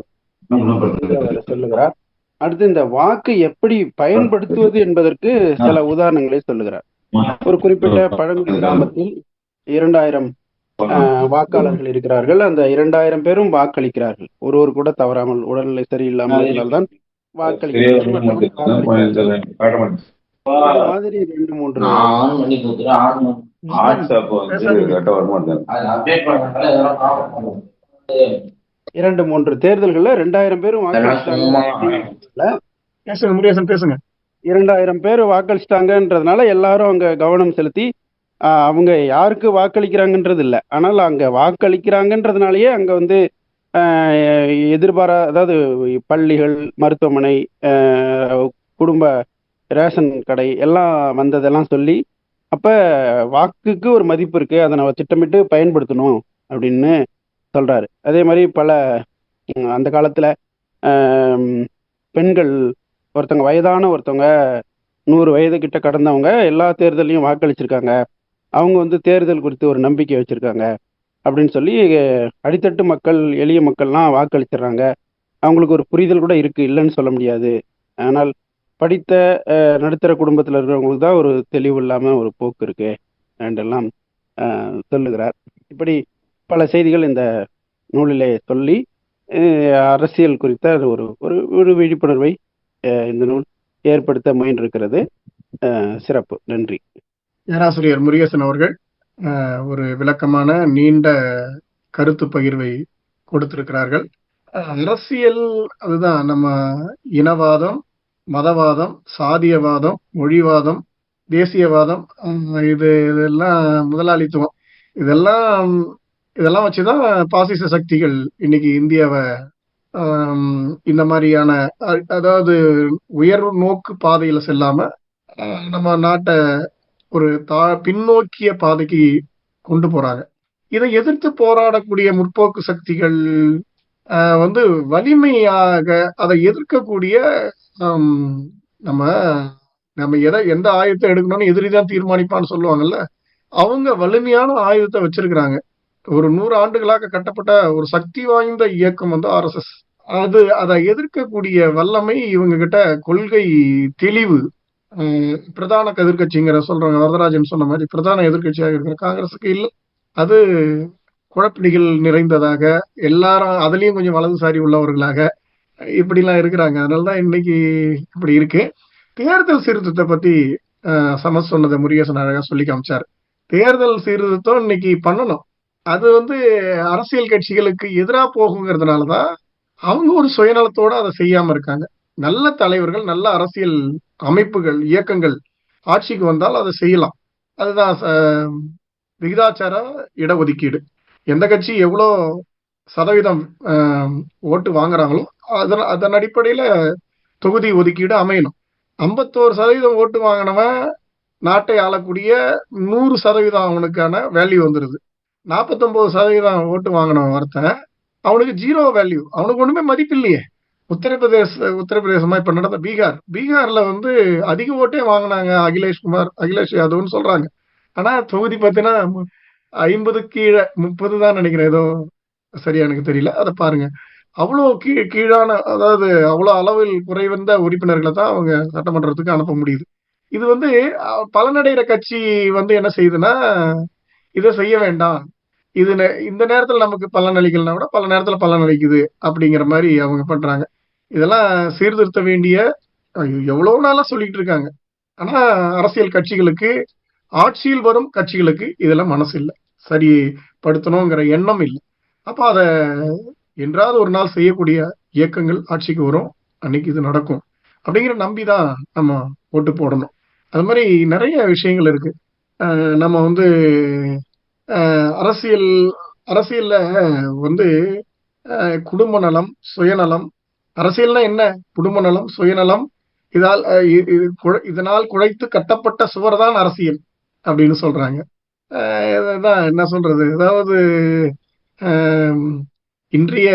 சொல்லுகிறார். அடுத்து இந்த வாக்கு எப்படி பயன்படுத்துவது என்பதற்கு சில உதாரணங்களை சொல்லுகிறார். ஒரு குறிப்பிட்ட பழங்குடி கிராமத்தில் 2000 வாக்காளர்கள் இருக்கிறார்கள். அந்த 2000 பேரும் வாக்களிக்கிறார்கள். ஒருவர் கூட தவறாமல், உடல்நிலை சரியில்லாமல் இருந்தால்தான் வாக்களிக்கிறார்கள். மாதிரி 2-3 தேர்தல்கள்ல 2000 பேரும் பேசுங்க. 2000 பேர் வாக்களிச்சிட்டாங்கன்றதுனால எல்லாரும் அங்க கவனம் செலுத்தி அவங்க யாருக்கு வாக்களிக்கிறாங்கன்றது இல்லை, ஆனால் அங்க வாக்களிக்கிறாங்கன்றதுனாலயே அங்க அதாவது பள்ளிகள், மருத்துவமனை, குடும்ப ரேஷன் கடை எல்லாம் வந்ததெல்லாம் சொல்லி அப்ப வாக்குக்கு ஒரு மதிப்பு இருக்கு, அதை நம்ம திட்டமிட்டு பயன்படுத்தணும் அப்படின்னு சொல்றாரு. அதே மாதிரி பல அந்த காலத்துல பெண்கள் வயதான ஒருத்தவங்க 100 வயது கிட்ட கடந்தவங்க எல்லா தேர்தலையும் வாக்களிச்சிருக்காங்க, அவங்க தேர்தல் குறித்து ஒரு நம்பிக்கை வச்சிருக்காங்க அப்படின்னு சொல்லி அடித்தட்டு மக்கள், எளிய மக்கள்லாம் வாக்களிச்சிடுறாங்க அவங்களுக்கு ஒரு புரிதல் கூட இருக்கு, இல்லைன்னு சொல்ல முடியாது. ஆனால் படித்த நடுத்தர குடும்பத்தில் இருக்கிறவங்களுக்கு தான் ஒரு தெளிவு இல்லாம ஒரு போக்கு இருக்கு என்றெல்லாம் சொல்லுகிறார். இப்படி பல செய்திகள் இந்த நூலிலே சொல்லி அரசியல் குறித்த ஒரு ஒரு ஒரு விழிப்புணர்வை இந்த நூல் ஏற்படுத்த முயன்றிருக்கிறது. சிறப்பு. நன்றி. பேராசிரியர் முருகேசன் அவர்கள் ஒரு விளக்கமான நீண்ட கருத்து பகிர்வை கொடுத்திருக்கிறார்கள். அரசியல் அதுதான் நம்ம இனவாதம், மதவாதம், சாதியவாதம், மொழிவாதம், தேசியவாதம், இதெல்லாம் முதலாளித்துவம், இதெல்லாம் இதெல்லாம் வச்சுதான் பாசிச சக்திகள் இன்னைக்கு இந்தியாவை இந்த மாதிரியான அதாவது உயர் நோக்கு பாதையில செல்லாம நம்ம நாட்டை ஒரு பின்னோக்கிய பாதைக்கு கொண்டு போறாங்க. இதை எதிர்த்து போராடக்கூடிய முற்போக்கு சக்திகள் வந்து வலிமையாக அதை எதிர்க்கக்கூடிய நம்ம நம்ம எந்த ஆயுதத்தை எடுக்கணும்னு எதிரிதான் தீர்மானிப்பான்னு சொல்லுவாங்கல்ல, அவங்க வலிமையான ஆயுதத்தை வச்சிருக்கிறாங்க. ஒரு 100 ஆண்டுகளாக கட்டப்பட்ட ஒரு சக்தி வாய்ந்த இயக்கம் வந்து RSS. அதை எதிர்க்கக்கூடிய வல்லமை இவங்க கிட்ட, கொள்கை தெளிவு. பிரதான எதிர்கட்சிங்கிற சொல்றாங்க, வரதராஜன் சொன்ன மாதிரி பிரதான எதிர்கட்சியாக இருக்கிற காங்கிரஸுக்கு இல்லை. அது குழப்படிகள் நிறைந்ததாக, எல்லாரும் அதுலயும் கொஞ்சம் வலதுசாரி உள்ளவர்களாக இப்படிலாம் இருக்கிறாங்க. அதனாலதான் இன்னைக்கு இப்படி இருக்கு. தேர்தல் சீர்திருத்தத்தை பத்தி சமஸ் சொன்னதை முருகேசன் அழகா சொல்லி காமிச்சார். தேர்தல் சீர்திருத்தம் இன்னைக்கு பண்ணணும். அது வந்து அரசியல் கட்சிகளுக்கு எதிராக போகுங்கிறதுனாலதான் அவங்க ஒரு சுயநலத்தோட அதை செய்யாம இருக்காங்க. நல்ல தலைவர்கள், நல்ல அரசியல் அமைப்புகள், இயக்கங்கள் ஆட்சிக்கு வந்தால் அதை செய்யலாம். அதுதான் விகிதாச்சார இடஒதுக்கீடு. எந்த கட்சி எவ்வளோ சதவீதம் ஓட்டு வாங்குறாங்களோ அதன் அடிப்படையில தொகுதி ஒதுக்கீடு அமையணும். 51% ஓட்டு வாங்கினவன் நாட்டை ஆளக்கூடிய 100% அவனுக்கான வேல்யூ வந்துருது. 49% ஓட்டு வாங்கினவன் ஒருத்தன், அவனுக்கு 0 வேல்யூ, அவனுக்கு ஒண்ணுமே மதிப்பு இல்லையே. உத்தரப்பிரதேசமா இப்ப நடந்த பீகார்ல வந்து அதிக ஓட்டே வாங்கினாங்க அகிலேஷ் யாதவ்னு சொல்றாங்க. ஆனா தொகுதி பார்த்தீங்கன்னா 50 கீழே 30 தான் நினைக்கிறேன், ஏதோ சரியா எனக்கு தெரியல, அதை பாருங்க. அவ்வளோ கீழான, அதாவது அவ்வளோ அளவில் குறைவந்த உறுப்பினர்களை தான் அவங்க சட்டமன்றத்துக்கு அனுப்ப முடியுது. இது வந்து பலனடைகிற கட்சி வந்து என்ன செய்யுதுன்னா, இதை செய்ய வேண்டாம், இது இந்த நேரத்துல நமக்கு பலன் அளிக்கலன்னா கூட பல நேரத்துல பலன் அளிக்குது அப்படிங்கிற மாதிரி அவங்க பண்றாங்க. இதெல்லாம் சீர்திருத்த வேண்டிய எவ்வளவு நாளா சொல்லிட்டு இருக்காங்க. ஆனா அரசியல் கட்சிகளுக்கு, ஆட்சியில் வரும் கட்சிகளுக்கு இதெல்லாம் மனசு இல்லை, சரிப்படுத்தணுங்கிற எண்ணம் இல்லை. அப்ப அதை என்றாவது ஒரு நாள் செய்யக்கூடிய இயக்கங்கள் ஆட்சிக்கு வரும், அன்னைக்கு இது நடக்கும் அப்படிங்கிற நம்பிதான் நம்ம ஓட்டு போடணும். அது மாதிரி நிறைய விஷயங்கள் இருக்கு. நம்ம வந்து அரசியல்ல வந்து குடும்ப நலம், சுயநலம். அரசியல்னா என்ன? குடும்ப நலம், சுயநலம், இதனால் குழைத்து கட்டப்பட்ட சுவர் தான் அரசியல் அப்படின்னு சொல்றாங்க. என்ன சொல்றது, அதாவது இன்றைய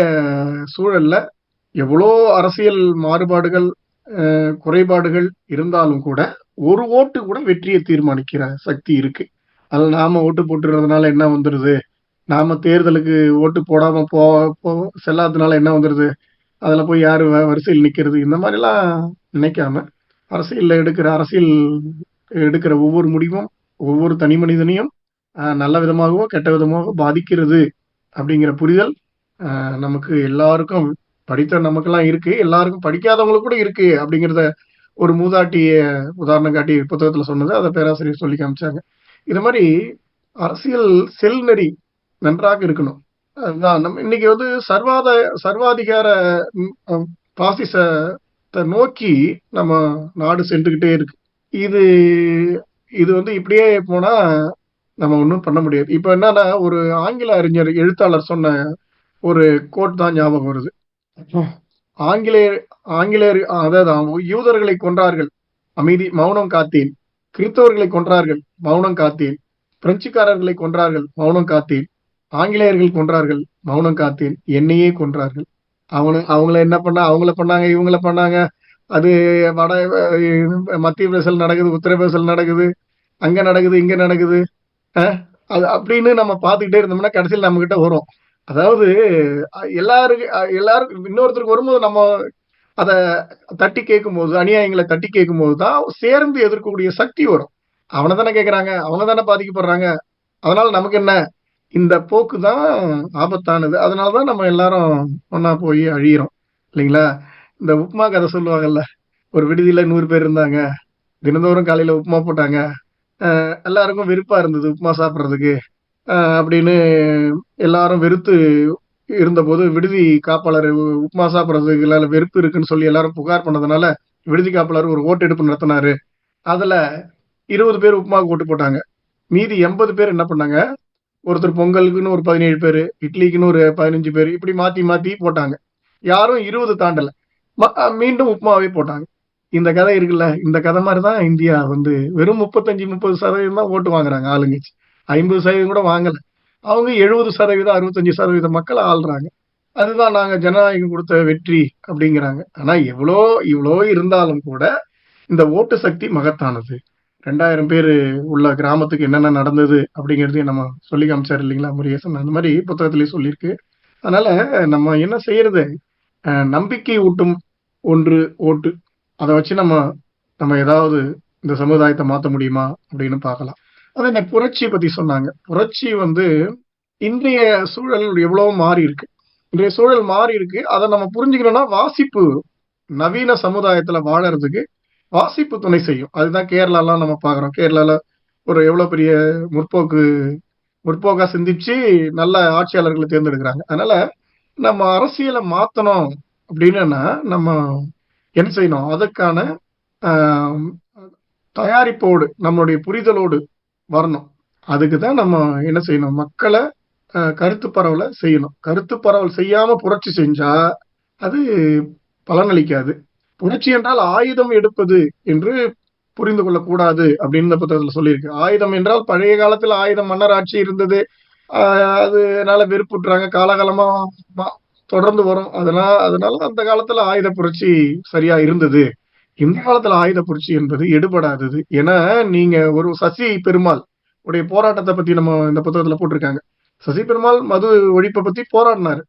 சூழல்ல எவ்வளோ அரசியல் மாறுபாடுகள், குறைபாடுகள் இருந்தாலும் கூட ஒரு ஓட்டு கூட வெற்றியை தீர்மானிக்கிற சக்தி இருக்கு. அதில் நாம ஓட்டு போட்டுறதுனால என்ன வந்துருது, நாம தேர்தலுக்கு ஓட்டு போடாம செல்லாததுனால என்ன வந்துருது, அதுல போய் யாரு வரிசையில் நிக்கிறது, இந்த மாதிரிலாம் நினைக்காம அரசியல் எடுக்கிற ஒவ்வொரு முடிவும் ஒவ்வொரு தனி மனிதனையும் நல்ல விதமாகவோ கெட்ட விதமாகவோ பாதிக்கிறது அப்படிங்கிற புரிதல் நமக்கு எல்லாருக்கும், படித்த நமக்கெல்லாம் இருக்கு, எல்லாருக்கும் படிக்காதவங்களுக்கு கூட இருக்கு அப்படிங்கிறத ஒரு மூதாட்டிய உதாரணம் காட்டி புத்தகத்துல சொன்னது, அதை பேராசிரியர் சொல்லி காமிச்சாங்க. இது மாதிரி அரசியல் செல்நெறி நன்றாக இருக்கணும். அதுதான் நம்ம இன்னைக்கு வந்து சர்வாதிகார பாசிசத்தை நோக்கி நம்ம நாடு சென்றுகிட்டே இருக்கு. இது வந்து இப்படியே போனா நம்ம ஒன்றும் பண்ண முடியாது. இப்ப என்னன்னா, ஒரு ஆங்கில அறிஞர் எழுத்தாளர் சொன்ன ஒரு கோட் தான் ஞாபகம் வருது. ஆங்கிலேயர் அதாவது யூதர்களை கொன்றார்கள், மௌனம் காத்தேன். கிறிஸ்தவர்களை கொன்றார்கள், மௌனம் காத்தேன். பிரெஞ்சுக்காரர்களை கொன்றார்கள், மௌனம் காத்தேன். ஆங்கிலேயர்கள் கொன்றார்கள், மௌனம் காத்தேன். என்னையே கொன்றார்கள். அவங்கள என்ன அவங்கள பண்ணாங்க, இவங்கள பண்ணாங்க. அது மத்திய பிரதேசம் நடக்குது, உத்தரப்பிரதேசம் நடக்குது, அங்க நடக்குது, இங்க நடக்குது. அது அப்படின்னு நம்ம பார்த்துக்கிட்டே இருந்தோம்னா கடைசியில் நம்ம கிட்ட வரும், அதாவது எல்லாருக்கும் இன்னொருத்தருக்கு வரும்போது நம்ம அத தட்டி கேட்கும்போது, அநியாயங்களை தட்டி கேட்கும்போது தான் சேர்ந்து எதிர்க்கக்கூடிய சக்தி வரும். அவன தானே கேட்கறாங்க, அவங்க தானே பாதிக்கப்படுறாங்க. அதனால நமக்கு என்ன? இந்த போக்கு தான் ஆபத்தானது. அதனால தான் நம்ம எல்லாரும் ஒண்ணா போய் அழியிறோம். இல்லைங்களா? இந்த உப்புமா கதை சொல்லுவாங்கல்ல. ஒரு விடுதியில 100 பேர் இருந்தாங்க. தினந்தோறும் காலையில உப்புமா போட்டாங்க. எல்லாருக்கும் வெறுப்பா இருந்தது உப்புமா சாப்பிடுறதுக்கு. அப்படின்னு எல்லாரும் வெறுத்து இருந்தபோது, விடுதி காப்பாளர் உப்புமா சாப்பிடுறதுக்கு வெறுப்பு இருக்குன்னு சொல்லி எல்லாரும் புகார் பண்ணதுனால, விடுதி காப்பாளர் ஒரு ஓட்டெடுப்பு நடத்தினாரு. அதுல 20 பேர் உப்புமாவுக்கு ஓட்டு போட்டாங்க. மீதி 80 பேர் என்ன பண்ணாங்க, ஒருத்தர் பொங்கலுக்குன்னு ஒரு 17 பேரு, இட்லிக்குன்னு ஒரு 15 பேரு, இப்படி மாத்தி மாத்தி போட்டாங்க. யாரும் 20 தாண்டல. மீண்டும் உப்புமாவே போட்டாங்க. இந்த கதை இருக்குல்ல, இந்த கதை மாரி தான் இந்தியா வந்து வெறும் 35, 30% தான் ஓட்டு வாங்குறாங்க ஆளுங்கட்சி. 50% கூட வாங்கல. அவங்க 70%, 65% மக்கள் ஆள்றாங்க. அதுதான் நாங்க ஜனநாயகம் குடுத்த வெற்றி அப்படிங்கிறாங்க. ஆனா இவ்ளோ இருந்தாலும் கூட இந்த ஓட்டு சக்தி மகத்தானது. 2000 பேரு உள்ள கிராமத்துக்கு என்னென்ன நடந்தது அப்படிங்கிறதையும் நம்ம சொல்லி காமிச்சாரு இல்லைங்களா முருகேசன். அந்த மாரி புத்தகத்திலேயே சொல்லியிருக்கு. அதனால நம்ம என்ன செய்யறது? நம்பிக்கை ஊட்டும் ஒன்று ஓட்டு. அத வச்சு நம்ம நம்ம ஏதாவது இந்த சமுதாயத்த மாத்த முடியுமா அப்படின்னு பார்க்கலாம். அதே இந்த புரட்சிய பத்தி சொன்னாங்க. புரட்சி வந்து இன்றைய சூழல் எவ்வளவோ மாறி இருக்கு. இன்றைய சூழல் மாறி இருக்கு. அத நம்ம புரிஞ்சுக்கணும்னா வாசிப்பு நவீன சமுதாயத்துல வாழறதுக்கு வாசிப்பு துணை செய்யும். அதுதான் கேரளாலாம் நம்ம பார்க்குறோம். கேரளால ஒரு எவ்வளோ பெரிய முற்போக்கு முற்போக்கா சிந்திச்சு நல்ல ஆட்சியாளர்கள தேர்ந்தெடுக்கிறாங்க. அதனால நம்ம அரசியல மாத்தணும் அப்படின்னா, நம்ம என்ன செய்யணும்? அதற்கான அ தயாரிப்போடு, நம்மளுடைய புரிதலோடு வரணும். அதுக்கு தான் நம்ம என்ன செய்யணும்? மக்கள கருத்து பரவல செய்யணும். கருத்து பரவல் செய்யாம புரட்சி செஞ்சா, அது பலனளிக்காது. புரட்சி என்றால் ஆயுதம் எடுப்பது என்று புரிந்து கொள்ளக்கூடாது அப்படின்னு இந்த புத்தகத்துல சொல்லியிருக்கு. ஆயுதம் என்றால் பழைய காலத்துல ஆயுதம் மன்னர் ஆட்சி இருந்தது. அதனால வெறுப்புட்றாங்க. காலகாலமா தொடர்ந்து வரும். அதனால அந்த காலத்துல ஆயுத புரட்சி சரியா இருந்தது. இந்த காலத்துல ஆயுத புரட்சி என்பது எடுபடாதது. ஏன்னா, நீங்க ஒரு சசி பெருமாள் உடைய போராட்டத்த பத்தி நம்ம இந்த புத்தகத்துல போட்டிருக்காங்க. சசி பெருமாள் மது ஒழிப்ப பத்தி போராடினாரு.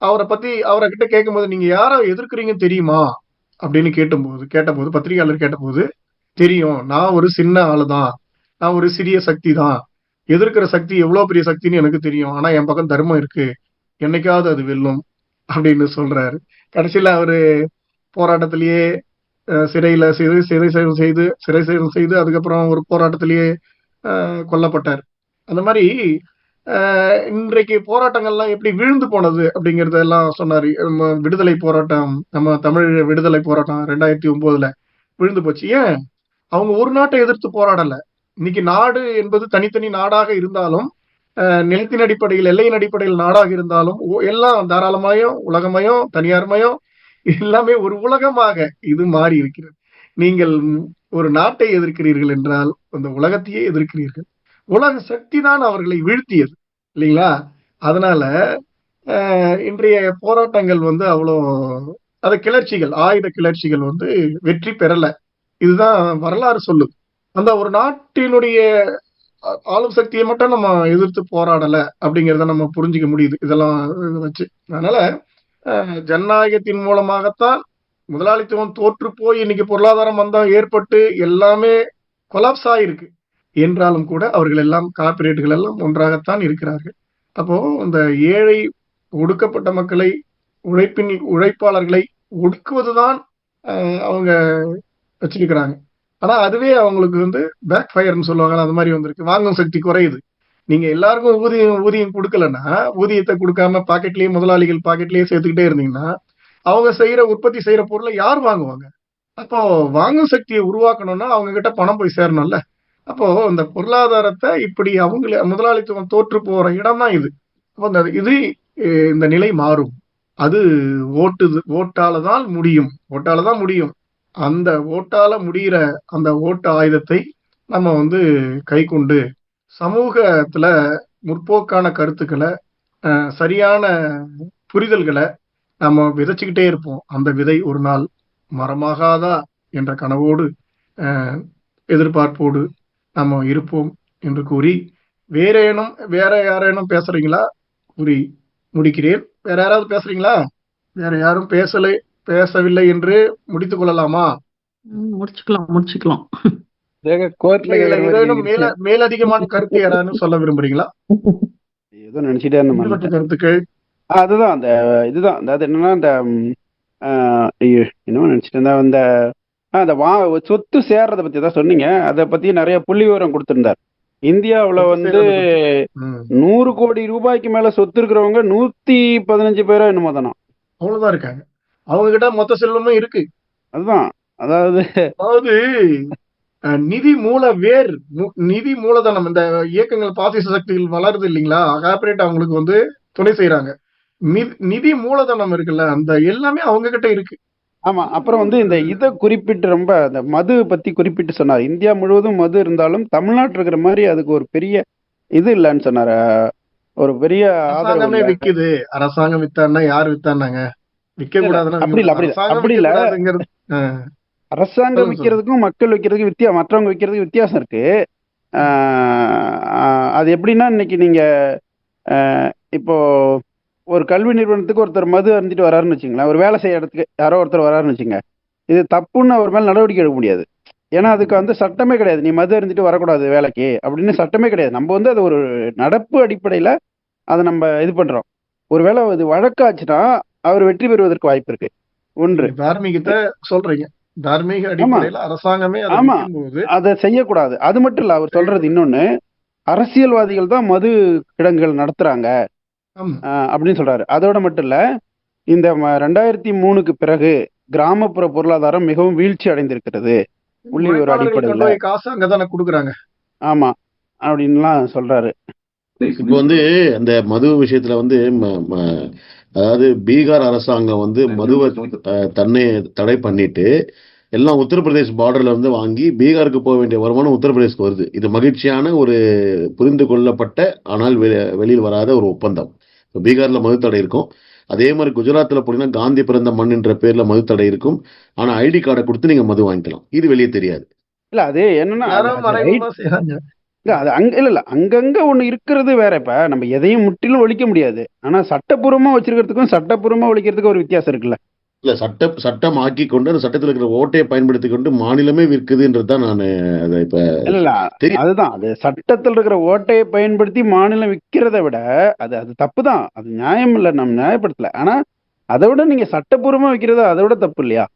அவர்கிட்ட கேட்கும்போது, "நீங்க யார எதிர்க்கிறீங்கன்னு தெரியுமா?" அப்படின்னு கேட்டபோது பத்திரிகையாளர் கேட்டபோது, "தெரியும். நான் ஒரு சின்ன ஆளு தான். நான் ஒரு சிறிய சக்தி தான். எதிர்க்கிற சக்தி எவ்வளோ பெரிய சக்தின்னு எனக்கு தெரியும். ஆனா என் பக்கம் தர்மம் இருக்கு. என்னைக்காவது அது வெல்லும்." அப்படின்னு சொல்றாரு. கடைசியில அவரு போராட்டத்திலேயே சிறை சேதம் செய்து அதுக்கப்புறம் ஒரு போராட்டத்திலேயே கொல்லப்பட்டார். அந்த மாதிரி இன்றைக்கு போராட்டங்கள்லாம் எப்படி வீழ்ந்து போனது அப்படிங்கறதெல்லாம் சொன்னாரு. விடுதலை போராட்டம், நம்ம தமிழ் விடுதலை போராட்டம் 2009ல விழுந்து போச்சு. ஏன்? அவங்க ஒரு நாட்டை எதிர்த்து போராடல. இன்னைக்கு நாடு என்பது தனித்தனி நாடாக இருந்தாலும், நிலத்தின் அடிப்படையில், எல்லையின் அடிப்படையில் நாடாக இருந்தாலும், எல்லாம் தாராளமயம், உலகமயம், தனியார்மயம் எல்லாமே ஒரு உலகமாக இது மாறி இருக்கிறது. நீங்கள் ஒரு நாட்டை எதிர்க்கிறீர்கள் என்றால், அந்த உலகத்தையே எதிர்க்கிறீர்கள். உலக சக்தி தான் அவர்களை வீழ்த்தியது. இல்லைங்களா? அதனால இன்றைய போராட்டங்கள் வந்து அவ்வளோ கிளர்ச்சிகள், ஆயுத கிளர்ச்சிகள் வந்து வெற்றி பெறல. இதுதான் வரலாறு சொல்லுது. அந்த ஒரு நாட்டினுடைய ஆளும் சக்தியை மட்டும் நம்ம எதிர்த்து போராடல அப்படிங்கிறத நம்ம புரிஞ்சுக்க முடியுது. இதெல்லாம் வச்சு. அதனால ஜனநாயகத்தின் மூலமாகத்தான் முதலாளித்துவம் தோற்று போய் இன்னைக்கு பொருளாதார மந்தம் ஏற்பட்டு எல்லாமே கொலாப்ஸ் ஆயிருக்கு என்றாலும் கூட அவர்கள் எல்லாம் கார்ப்பரேட்டுகள் எல்லாம் ஒன்றாகத்தான் இருக்கிறார்கள். அப்போ இந்த ஏழை ஒடுக்கப்பட்ட மக்களை உழைப்பாளர்களை ஒடுக்குவதுதான் அவங்க வச்சிருக்கிறாங்க. ஆனா அதுவே அவங்களுக்கு வந்து பேக் ஃபயர்னு சொல்லுவாங்க. அது மாதிரி வந்திருக்கு. வாங்கும் சக்தி குறையுது. நீங்க எல்லாருக்கும் ஊதியம் கொடுக்கலன்னா, ஊதியத்தை கொடுக்காம முதலாளிகள் பாக்கெட்லயே சேர்த்துக்கிட்டே இருந்தீங்கன்னா, அவங்க உற்பத்தி செய்யற பொருளை யார் வாங்குவாங்க? அப்போ வாங்கும் சக்தியை உருவாக்கணும்னா அவங்க கிட்ட பணம் போய் சேரணும்ல. அப்போ இந்த பொருளாதாரத்தை இப்படி முதலாளித்துவம் தோற்று போற இடம் தான் இது. அப்போ இந்த நிலை மாறும். அது ஓட்டால தான் முடியும். அந்த ஓட்டால முடிகிற அந்த ஓட்டு ஆயுதத்தை நம்ம வந்து கைக்கொண்டு சமூகத்துல முற்போக்கான கருத்துக்களை சரியான புரிதல்களை நம்ம விதைச்சுக்கிட்டே இருப்போம். அந்த விதை ஒரு நாள் மரமாகாதா என்ற கனவோடு எதிர்பார்ப்போடு நம்ம இருப்போம் என்று கூறி, வேற யாரேனும் பேசுறீங்களா கூறி முடிக்கிறேன். வேற யாராவது பேசுறீங்களா? வேற யாரும் பேசவில்லை என்று முடித்துக் கொள்ளலாமா? முடிச்சுக்கலாம். கோர்ட்ல இல்ல கேக்குற மாதிரி ஏதேனும் மேலதிகமான கருத்து யாராவது சொல்ல விரும்புறீங்களா? ஏதோ நினைச்சிட்டே இருந்தேன். விடுபட்ட கருத்துக்கள். அதுதான் அந்த இதுதான் அதாவது என்னன்னா அந்த ஐயோ என்னமோ நினைச்சிட்டு இருந்தேன். அந்த சொத்து சேர்றதை பத்தி தான் சொன்னீங்க. அதை பத்தி நிறைய புள்ளி விவரம் கொடுத்திருந்தார். இந்தியாவுல வந்து ம். 100 கோடி ரூபாய்க்கு மேல சொத்து இருக்கிறவங்க 115 பேரோ என்னமோ தானா. அவ்வளவுதான் இருக்காங்க. அவங்க கிட்ட மொத்த செல்வமும் இருக்கு. அதுதான் அதாவது அதாவது நிதி மூலதனம் இந்த இயக்கங்கள் பாசிச சக்திகள் வளருது இல்லைங்களா, கார்பரேட் அவங்களுக்கு வந்து துணை செய்யறாங்க. நிதி மூலதனம் இருக்குல்ல, அந்த எல்லாமே அவங்க கிட்ட இருக்கு. ஆமா. அப்புறம் வந்து இந்த இதை குறிப்பிட்டு ரொம்ப அந்த மது பத்தி குறிப்பிட்டு சொன்னார். இந்தியா முழுவதும் மது இருந்தாலும் தமிழ்நாட்டில் இருக்கிற மாதிரி அதுக்கு ஒரு பெரிய இது இல்லைன்னு சொன்னாரு. ஒரு பெரிய ஆதரவு அரசாங்கமே இல்ல. விக்குது. அரசாங்கம் வித்தான்னா யார் வித்தானாங்க? விக்க கூடாதுன்னா அப்படி இல்ல அப்படி இல்ல அரசாங்கம் விற்கிறதுக்கும் மக்கள் விற்கிறதுக்கும் மற்றவங்க விற்கிறதுக்கு வித்தியாசம் இருக்கு. அது எப்படின்னா இன்னைக்கு நீங்க இப்போ ஒரு கல்வி நிறுவனத்துக்கு ஒருத்தர் மது அருந்திட்டு வராருன்னு வச்சுங்களேன், ஒரு வேலை செய்ய இடத்துக்கு யாரோ ஒருத்தர் வராருன்னு வச்சுங்க, இது தப்புன்னு அவர் மேல நடவடிக்கை எடுக்க முடியாது. ஏன்னா அதுக்கு வந்து சட்டமே கிடையாது. நீ மது அருந்திட்டு வரக்கூடாது வேலைக்கு அப்படின்னு சட்டமே கிடையாது. நம்ம வந்து அது ஒரு நடப்பு அடிப்படையில அதை நம்ம இது பண்றோம். ஒருவேளை அது வழக்காச்சுன்னா அவர் வெற்றி பெறுவதற்கு வாய்ப்பு இருக்கு. ஒன்று தார்மீகத்தை சொல்றீங்க. தார்மீக அடிப்படையில அரசாங்கமே அதை செய்யக்கூடாது. அது மட்டும் இல்ல, அவர் சொல்றது இன்னொன்னு, அரசியல்வாதிகள் தான் மது கிடங்குகள் நடத்துறாங்க அப்படின்னு சொல்றாரு. அதோட மட்டும் இல்ல, இந்த 2003க்கு பிறகு கிராமப்புற பொருளாதாரம் மிகவும் வீழ்ச்சி அடைந்திருக்கிறது புள்ளி ஒரு அடிப்படையில. காசு அங்கதானே கொடுக்குறாங்க. ஆமா அப்படின்லாம் சொல்றாரு. இப்போ வந்து அந்த மது விஷயத்துல வந்து அதாவது பீகார் அரசாங்கம் வந்து மதுவை தன்னை தடை பண்ணிட்டு எல்லாம் உத்தரப்பிரதேஷ் பார்டர்ல வந்து வாங்கி பீகாருக்கு போக வேண்டிய வருமானம் உத்தரப்பிரதேஷ்க்கு வருது. இது மகிழ்ச்சியான ஒரு புரிந்து கொள்ளப்பட்ட ஆனால் வெளியில் வராத ஒரு ஒப்பந்தம். இப்போ பீகார்ல மது தடை இருக்கும். அதே மாதிரி குஜராத்ல போனீங்கன்னா காந்தி பிறந்த மண் என்ற பேர்ல மது தடை இருக்கும். ஆனா ஐடி கார்டை கொடுத்து நீங்க மது வாங்கிக்கலாம். இது வெளியே தெரியாது. இல்ல அது என்னன்னா அது அங்கங்க ஒண்ணு இருக்கிறது வேற. இப்ப நம்ம எதையும் முற்றிலும் ஒழிக்க முடியாது. ஆனா சட்டப்பூர்வமா வச்சிருக்கிறதுக்கும் சட்டப்பூர்வமா ஒழிக்கிறதுக்கும் ஒரு வித்தியாசம் இருக்குல்ல. இல்ல சட்டம் ஆக்கி கொண்டு அந்த சட்டத்தில் இருக்கிற ஓட்டையை பயன்படுத்தி கொண்டு மாநிலமே விற்குதுன்றதுதான் நான் இப்ப இல்ல அதுதான் அது சட்டத்தில் இருக்கிற ஓட்டையை பயன்படுத்தி மாநிலம் விற்கிறத விட அது தப்பு தான். அது நியாயம் இல்ல, நம்ம நியாயப்படுத்தல. ஆனா அதை விட நீங்க சட்டப்பூர்வமா விற்கிறது அதை விட தப்பு இல்லையா?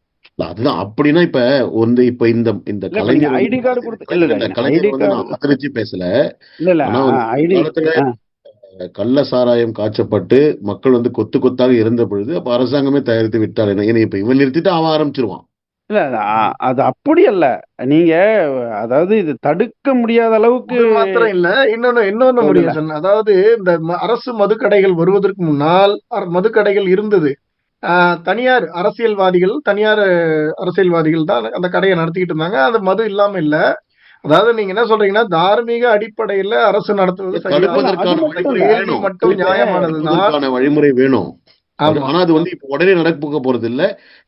அதுதான். அப்படின்னா இப்ப வந்து இப்ப இந்த கலைஞர் ஐடி கார்டு கொடுத்து கலைஞர் வந்து நான் ஆதரிச்சு பேசல. கள்ள சாராயம் காய்ச்சப்பட்டு மக்கள் வந்து கொத்து கொத்தாக இருந்த பொழுது அப்ப அரசாங்கமே தயாரித்து விட்டார். இப்ப இவன் நிறுத்திட்டு அவன் ஆரம்பிச்சிருவான். இல்ல அது அப்படி அல்ல. நீங்க அதாவது இது தடுக்க முடியாத அளவுக்கு மாத்திரம் இல்ல, இன்னொன்னு முடியும். அதாவது இந்த அரசு மதுக்கடைகள் வருவதற்கு முன்னால் மதுக்கடைகள் இருந்தது. தனியார் அரசியல்வாதிகள் தான் அந்த கடையை நடத்திக்கிட்டு இருந்தாங்க. அது மது இல்லாம இல்ல. அதாவது நீங்க என்ன சொல்றீங்கன்னா தார்மீக அடிப்படையில அரசு நடத்துவது மட்டும் நியாயமானதுதான், வழிமுறை வேணும். ஆனா அது வந்து இப்ப உடனே நடக்க போறது இல்ல.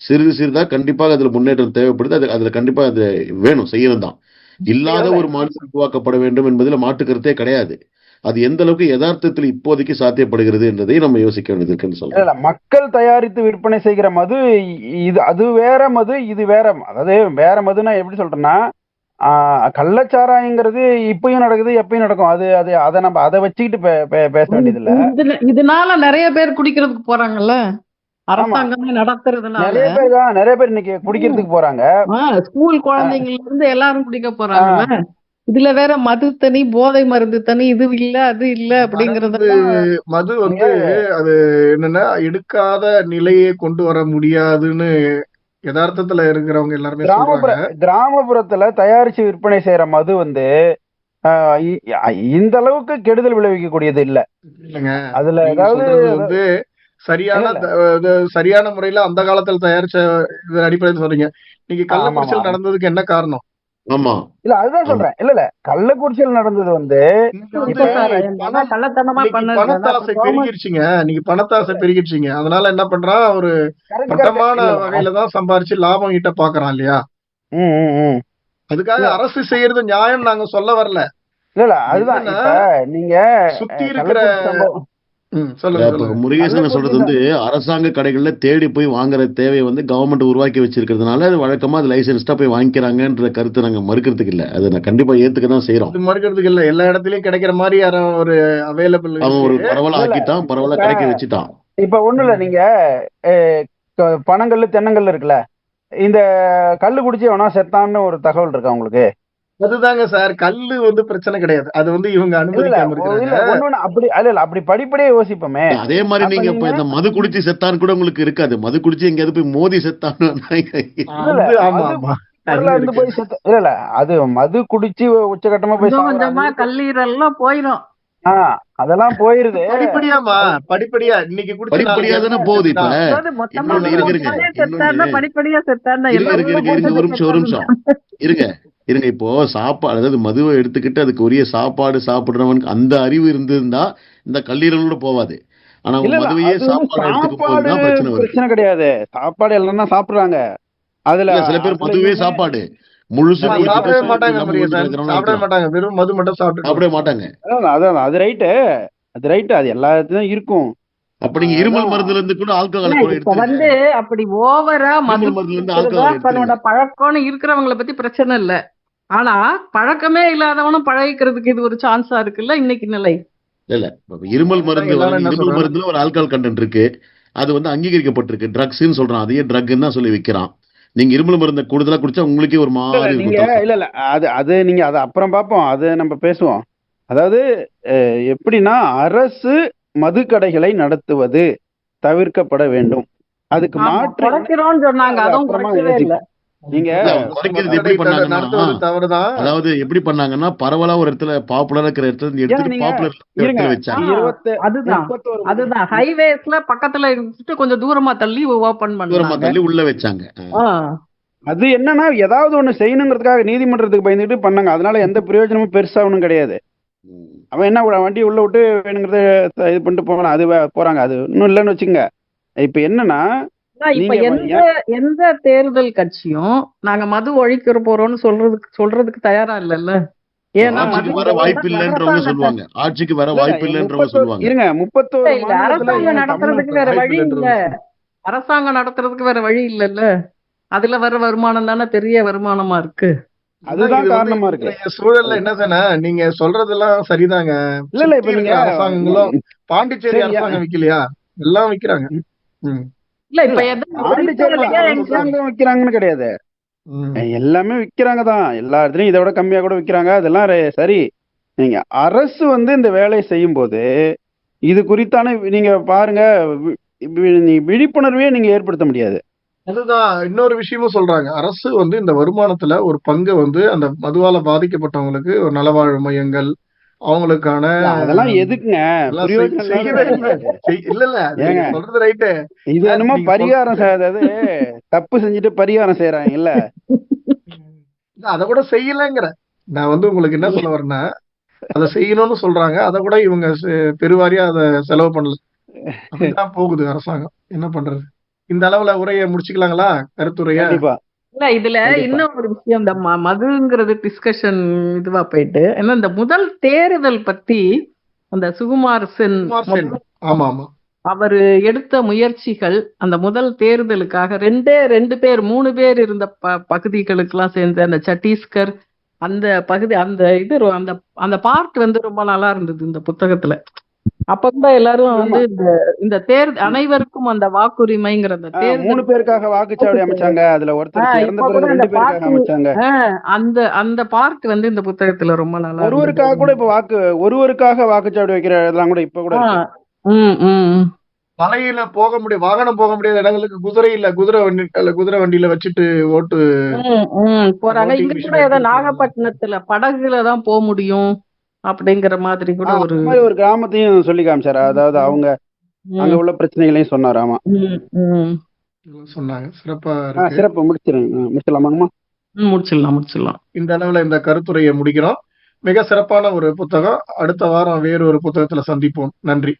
சிறிதா கண்டிப்பாக அதுல முன்னேற்றம் தேவைப்படுது. அதுல கண்டிப்பா அது வேணும், செய்யணும் தான். இல்லாத ஒரு மாநிலம் உருவாக்கப்பட வேண்டும் என்பதுல மாற்று கருத்தே கிடையாது. அது எந்த அளவுக்கு யதார்த்தத்தில் இப்போதைக்கு சாத்தியப்படுகிறது என்பதை நம்ம யோசிக்க வேண்டியது இருக்குன்னு சொல்லலாம். மக்கள் தயாரித்து விற்பனை செய்கிற மது இது அது வேற மது, இது வேற. அதாவது வேற மதுனா எப்படி சொல்றேன்னா, கள்ளச்சாராயங்கிறது இப்பயும் நடக்குது, எப்பயும் நடக்கும். அதை நம்ம அதை வச்சுக்கிட்டு பேச வேண்டியது இல்ல. இதனால நிறைய பேர் குடிக்கிறதுக்கு போறாங்கல்ல, அரசாங்கமே நடத்துறதுனால நிறைய பேர் இன்னைக்கு குடிக்கிறதுக்கு போறாங்க. ஸ்கூல் குழந்தைங்கள்ல இருந்து எல்லாரும் குடிக்க போறாங்கல்ல. இதுல வேற மது தனி, போதை மருந்து தனி, இது இல்ல அது இல்ல அப்படிங்கறது. மது வந்து அது என்னன்னா எடுக்காத நிலையை கொண்டு வர முடியாதுன்னு யதார்த்தத்துல இருக்கிறவங்க எல்லாருமே சொல்றாங்க. கிராமப்புறத்துல தயாரிச்சு விற்பனை செய்யற மது வந்து இந்த அளவுக்கு கெடுதல் விளைவிக்க கூடியது இல்ல. இல்லங்க அதுல ஏதாவது வந்து சரியான முறையில அந்த காலத்துல தயாரிச்ச அடிப்படையில் சொல்றீங்க. நீங்க கள்ளக்குறிச்சியில் நடந்ததுக்கு என்ன காரணம்? ஆமா இல்ல அதுதான் சொல்றேன். இல்ல கள்ளக்குறிச்சியில் நடந்தது வந்து பணத்தாசை பெருகிருச்சுங்க. நீங்க பணத்தாசை பெருகிருச்சுங்க. அதனால என்ன பண்றான், ஒரு பட்டமான வகையில தான் சம்பாரிச்சு லாபம் ஈட்ட பாக்குறான் இல்லையா? அதுக்காக அரசு செய்யறது நியாயம் நாங்க சொல்ல வரல. இல்ல அதுதான் நீங்க சுத்தி இருக்கிற சொல்லுங்க இப்ப சொல்லுங்க. முருகேசன் சொல்றது வந்து அரசாங்க கடைகள்ல தேடி போய் வாங்குற தேவையை வந்து கவர்மெண்ட் உருவாக்கி வச்சிருக்கிறதுனால அது வழக்கமா அது லைசன்ஸ்டா போய் வாங்கிக்கிறாங்கன்ற கருத்து நாங்க மறுக்கிறதுக்கு இல்ல. அதை நான் கண்டிப்பா ஏத்துக்க தான் செய்யறோம். அது மறுக்கிறதுக்கு இல்ல, எல்லா இடத்துலயும் கிடைக்கிற மாதிரி யாரோ ஒரு அவைலபிள் அவன் இருக்கு. ஒரு பரவலா இல்ல, ஆக்கிட்டான், பரவலா இப்ப கிடைக்க வச்சுட்டான். இப்ப ஒண்ணும் இல்ல, நீங்க பனங்கல்லு தென்னங்கல்லு இருக்குல்ல, இந்த கல்லு குடிச்சு எவனா செத்தான்னு ஒரு தகவல் இருக்கா உங்களுக்கு? அதுதாங்க சார், கல்லு வந்து பிரச்சனை கிடையாது, அது வந்து இவங்க இல்ல அனுமதிக்காம இருக்கிறாங்க. இல்ல ஒண்ணு அப்படி இல்ல அப்படி படிப்படியே யோசிப்போமே. அதே மாதிரி அப்ப நீங்க இப்ப நீங்க இந்த மது குடிச்சு செத்தான் கூட உங்களுக்கு இருக்காது. மது குடிச்சு எங்கேயாவது போய் மோதி செத்தான்னு இல்ல அது ஆமா மது ஆமா பொருளா அது இருந்து இருக்கு. போய் செத்த இல்ல அது மது குடிச்சு உச்சகட்டமா போய் கொஞ்சம் கொஞ்சமா சாகுறாங்க. கல்லீரல்லாம் போயிடும். அதெல்லாம் போயிருது. படிப்படியாமா, படிப்படியா இன்னைக்கு குடிச்சு படிப்படியா தானே போகுது. இப்ப அதாவது மொத்தமா இன்னொன்னு இருங்க மொத்தமே செத்தாருன்னா இன்னொன்னு படிப்படியா செத்தாருன்னா இருங்க எல்லாம் இருங்க இருங்க இருங்க ஒரு நிமிஷம் ஒரு நிமிஷம் இருங்க இருங்க. இப்போ சாப்பாடு, அதாவது மதுவை எடுத்துக்கிட்டு அதுக்கு உரிய சாப்பாடு சாப்பிடுறவனுக்கு அந்த அறிவு இருந்திருந்தா இந்த கல்லீரலோட போவாது. ஆனா இல்ல மதுவையே அது வந்து சாப்பாடு எடுத்துக்கும் சாப்பாடு போதுதான் பிரச்சனை வருது. பிரச்சனை கிடையாது. சாப்பாடு எல்லாம் தான் சாப்பிடுறாங்க. அதுல இல்ல சில பேர் அதுல மதுவே இவங்க சாப்பாடு முழுசு ஆமா, குடிச்சிட்டு சாப்பிடவே சோறு மாட்டாங்க இல்லாம முருகேசன், வீட்டுல இருக்கிறவங்க சாப்பிடவே இருக்கலாம். மாட்டாங்க, வெறும் மது மட்டும் சாப்பிட்டு சாப்பிடவே மாட்டாங்க. அதான் அது ரைட்டு, அது ரைட்டு, அது எல்லா இடத்துலயும் இருக்கும். அப்ப நீங்க இருமல் அதான் மருந்துல இருந்து கூட ஆல்கஹால் இல்ல, கூட இப்ப எடுத்துருங்க. வந்து அப்படி ஓவரா மது இருமல் மருந்துல இருந்து குடிக்கிறதா ஆல்கஹால் தன்னோட எடுத்துருங்க. பழக்கம்னு இருக்கிறவங்கள பத்தி பிரச்சனை இல்ல. ஆனா பழக்கமே இல்லாதவனும் பழகிக்கிறதுக்கு இது ஒரு சான்ஸா இருக்குல்ல இன்னைக்கு நிலை. இல்ல இப்ப இருமல் மருந்து எல்லாரும் என்ன இருமல் சொல்றாங்க, மருந்துல ஒரு ஆல்கஹால் கண்டென்ட் இருக்கு. அது வந்து அங்கீகரிக்கப்பட்டிருக்கு. ட்ரக்ஸ்ன்னு சொல்றான், அதையே ட்ரக்ன்னு தான் சொல்லி விக்கிறான். நீங்க இருமல் மருந்தை கூடுதலா குடிச்சா உங்களுக்கே ஒரு மாதிரி நீங்க இருக்கும். இல்ல அது நீங்க அதை அப்புறம் பார்ப்போம், அது நம்ம பேசுவோம். அதாவது எப்படின்னா அரசு மதுக்கடைகளை நடத்துவது தவிர்க்கப்பட வேண்டும். அதுக்கு ஆமா, மாற்று குறைக்கிறோம்னு சொன்னாங்க, அது அதுவும் அப்புறமா குறைக்கவே இல்ல. யோசிப்போம். நீங்க குறைக்கிறது எப்படி பண்ணாங்கன்னா, நடத்துவது தவறுதான். அதாவது எப்படி பண்ணாங்கன்னா பரவலா ஒரு இடத்துல பாப்புலரா இருக்கிற இடத்துல இருந்து ஏன்னா எடுத்துட்டு நீங்க பாப்புலர் இருங்க, இடத்துல வச்சாங்க. அதுதான் 31 அதுதான் ஹைவேஸ்ல பக்கத்துல இருந்துட்டு கொஞ்சம் தூரமா தள்ளி ஓபன் தூரமா பண்ணாங்க. தள்ளி உள்ள வச்சாங்க. அது என்னன்னா ஏதாவது ஒண்ணு செய்யணுங்கிறதுக்காக நீதிமன்றத்துக்கு பயந்துட்டு பண்ணாங்க. அதனால எந்த பிரயோஜனமும் பெருசா ஒண்ணும் கிடையாது. அவன் என்ன வண்டி உள்ள விட்டு வேணுங்கிறத இது பண்ணிட்டு போகலாம், அது போறாங்க. அது இன்னும் இல்லைன்னு வச்சுங்க. இப்ப என்னன்னா இப்ப நீங்க எந்த தேர்தல் கட்சியும் நாங்க மது ஒழிக்கிற போறோம்னு சொல்றதுக்கு தயாரா இல்லல்ல. ஏன்னா ஆட்சிக்கு மது வர வாய்ப்பு இல்லைன்றவங்க சொல்லுவாங்க. ஆட்சிக்கு வர வாய்ப்பு இல்லைன்றவங்க சொல்லுவாங்க. இருங்க 31 இல்ல, அரசாங்கம் நடத்துறதுக்கு வேற வழி இல்ல. அரசாங்கம் நடத்துறதுக்கு வேற வழி இல்லல்ல. அதுல வர வருமானம் தானே பெரிய வருமானமா இருக்கு. அதுதான் காரணமா இருக்கு. சூழல்ல என்ன சொன்னா, நீங்க சொல்றதெல்லாம் சரிதாங்க. இல்ல இப்ப நீங்க அரசாங்கங்களும் பாண்டிச்சேரி அரசாங்கம் விக்கலையா, எல்லாம் விக்கிறாங்க. இல்ல இப்ப அரசாங்கம் விக்கிறாங்கன்னு கிடையாது, எல்லாமே விக்கிறாங்க தான். எல்லா இடத்துலயும் இதை விட கம்மியா கூட விக்கிறாங்க. அதெல்லாம் சரி. நீங்க அரசு வந்து இந்த வேலையை செய்யும் போது இது குறித்தான நீங்க பாருங்க, விழிப்புணர்வே நீங்க ஏற்படுத்த முடியாது. அதுதான் இன்னொரு விஷயமும் சொல்றாங்க. அரசு வந்து இந்த வருமானத்துல ஒரு பங்கை வந்து அந்த மதுவால பாதிக்கப்பட்டவங்களுக்கு ஒரு நலவாழ்வு மையங்கள், அவங்களுக்கான அதெல்லாம் எதுக்குங்க இல்ல சொல்றது ரைட்டு. இது என்னமோ பரிகாரம், அதாவது தப்பு செஞ்சுட்டு பரிகாரம் செய்யறாங்க இல்ல, அத கூட செய்யலங்கிற. நான் வந்து உங்களுக்கு என்ன சொல்ல வரேன்னா, அதை செய்யணும்னு சொல்றாங்க, அதை கூட இவங்க பெருவாரியா அதை செலவு பண்ணல. அப்படிதான் போகுது அரசாங்கம். என்ன பண்றது? இந்த அளவுல உரையை முடிச்சுக்கலாங்களா, கருத்துரையா? இல்ல இதுல இன்னும் ஒரு விஷயம், இந்த மதுங்கிறது டிஸ்கஷன் இதுவா போயிட்டு, ஏன்னா இந்த முதல் தேர்தல் பத்தி அந்த சுகுமார் சென் ஆமா ஆமா அவரு எடுத்த முயற்சிகள், அந்த முதல் தேர்தலுக்காக 2 பேர் 3 பேர் இருந்த பகுதிகளுக்கு எல்லாம் சேர்ந்து அந்த சத்தீஸ்கர் அந்த பகுதி, அந்த இது அந்த பார்ட் வந்து ரொம்ப நல்லா இருந்தது இந்த புத்தகத்துல. அப்ப கூட எல்லாரும் வந்து இந்த தேர்தல் அனைவருக்கும் அந்த வாக்குரிமைங்கிற அந்த தேர்தல் 3 பேருக்காக வாக்குச்சாவடி அமைச்சாங்க. அதுல ஒருத்தர் இறந்த பிறகு 2 பேருக்காக அமைச்சாங்க. அந்த பார்ட் வந்து இந்த புத்தகத்துல ரொம்ப நல்லா ஒருவருக்காக கூட இப்ப ஒருவருக்காக வாக்குச்சாவடி வைக்கிற இதெல்லாம் கூட இப்ப கூட மலையில போக முடியும், வாகனம் போக முடியாத இடங்களுக்கு குதிரை இல்ல, குதிரை வண்டியில வச்சுட்டு ஓட்டு போறாங்க. இங்க கூட ஏதோ நாகப்பட்டினத்துல படகுலதான் போக முடியும் அப்படிங்கிற மாதிரி கூட ஒரு கிராமத்தையும் சொல்லி காமிச்சாரு. அதாவது அவங்க அங்க உள்ள பிரச்சனைகளையும் சொன்னாரு. ஆமா சொன்னாங்க. சிறப்பு. முடிச்சிடலாமா? முடிச்சிடலாம். இந்த அளவுல இந்த கருத்துரையை முடிக்கிறோம். மிக சிறப்பான ஒரு புத்தகம். அடுத்த வாரம் வேறு ஒரு புத்தகத்துல சந்திப்போம். நன்றி.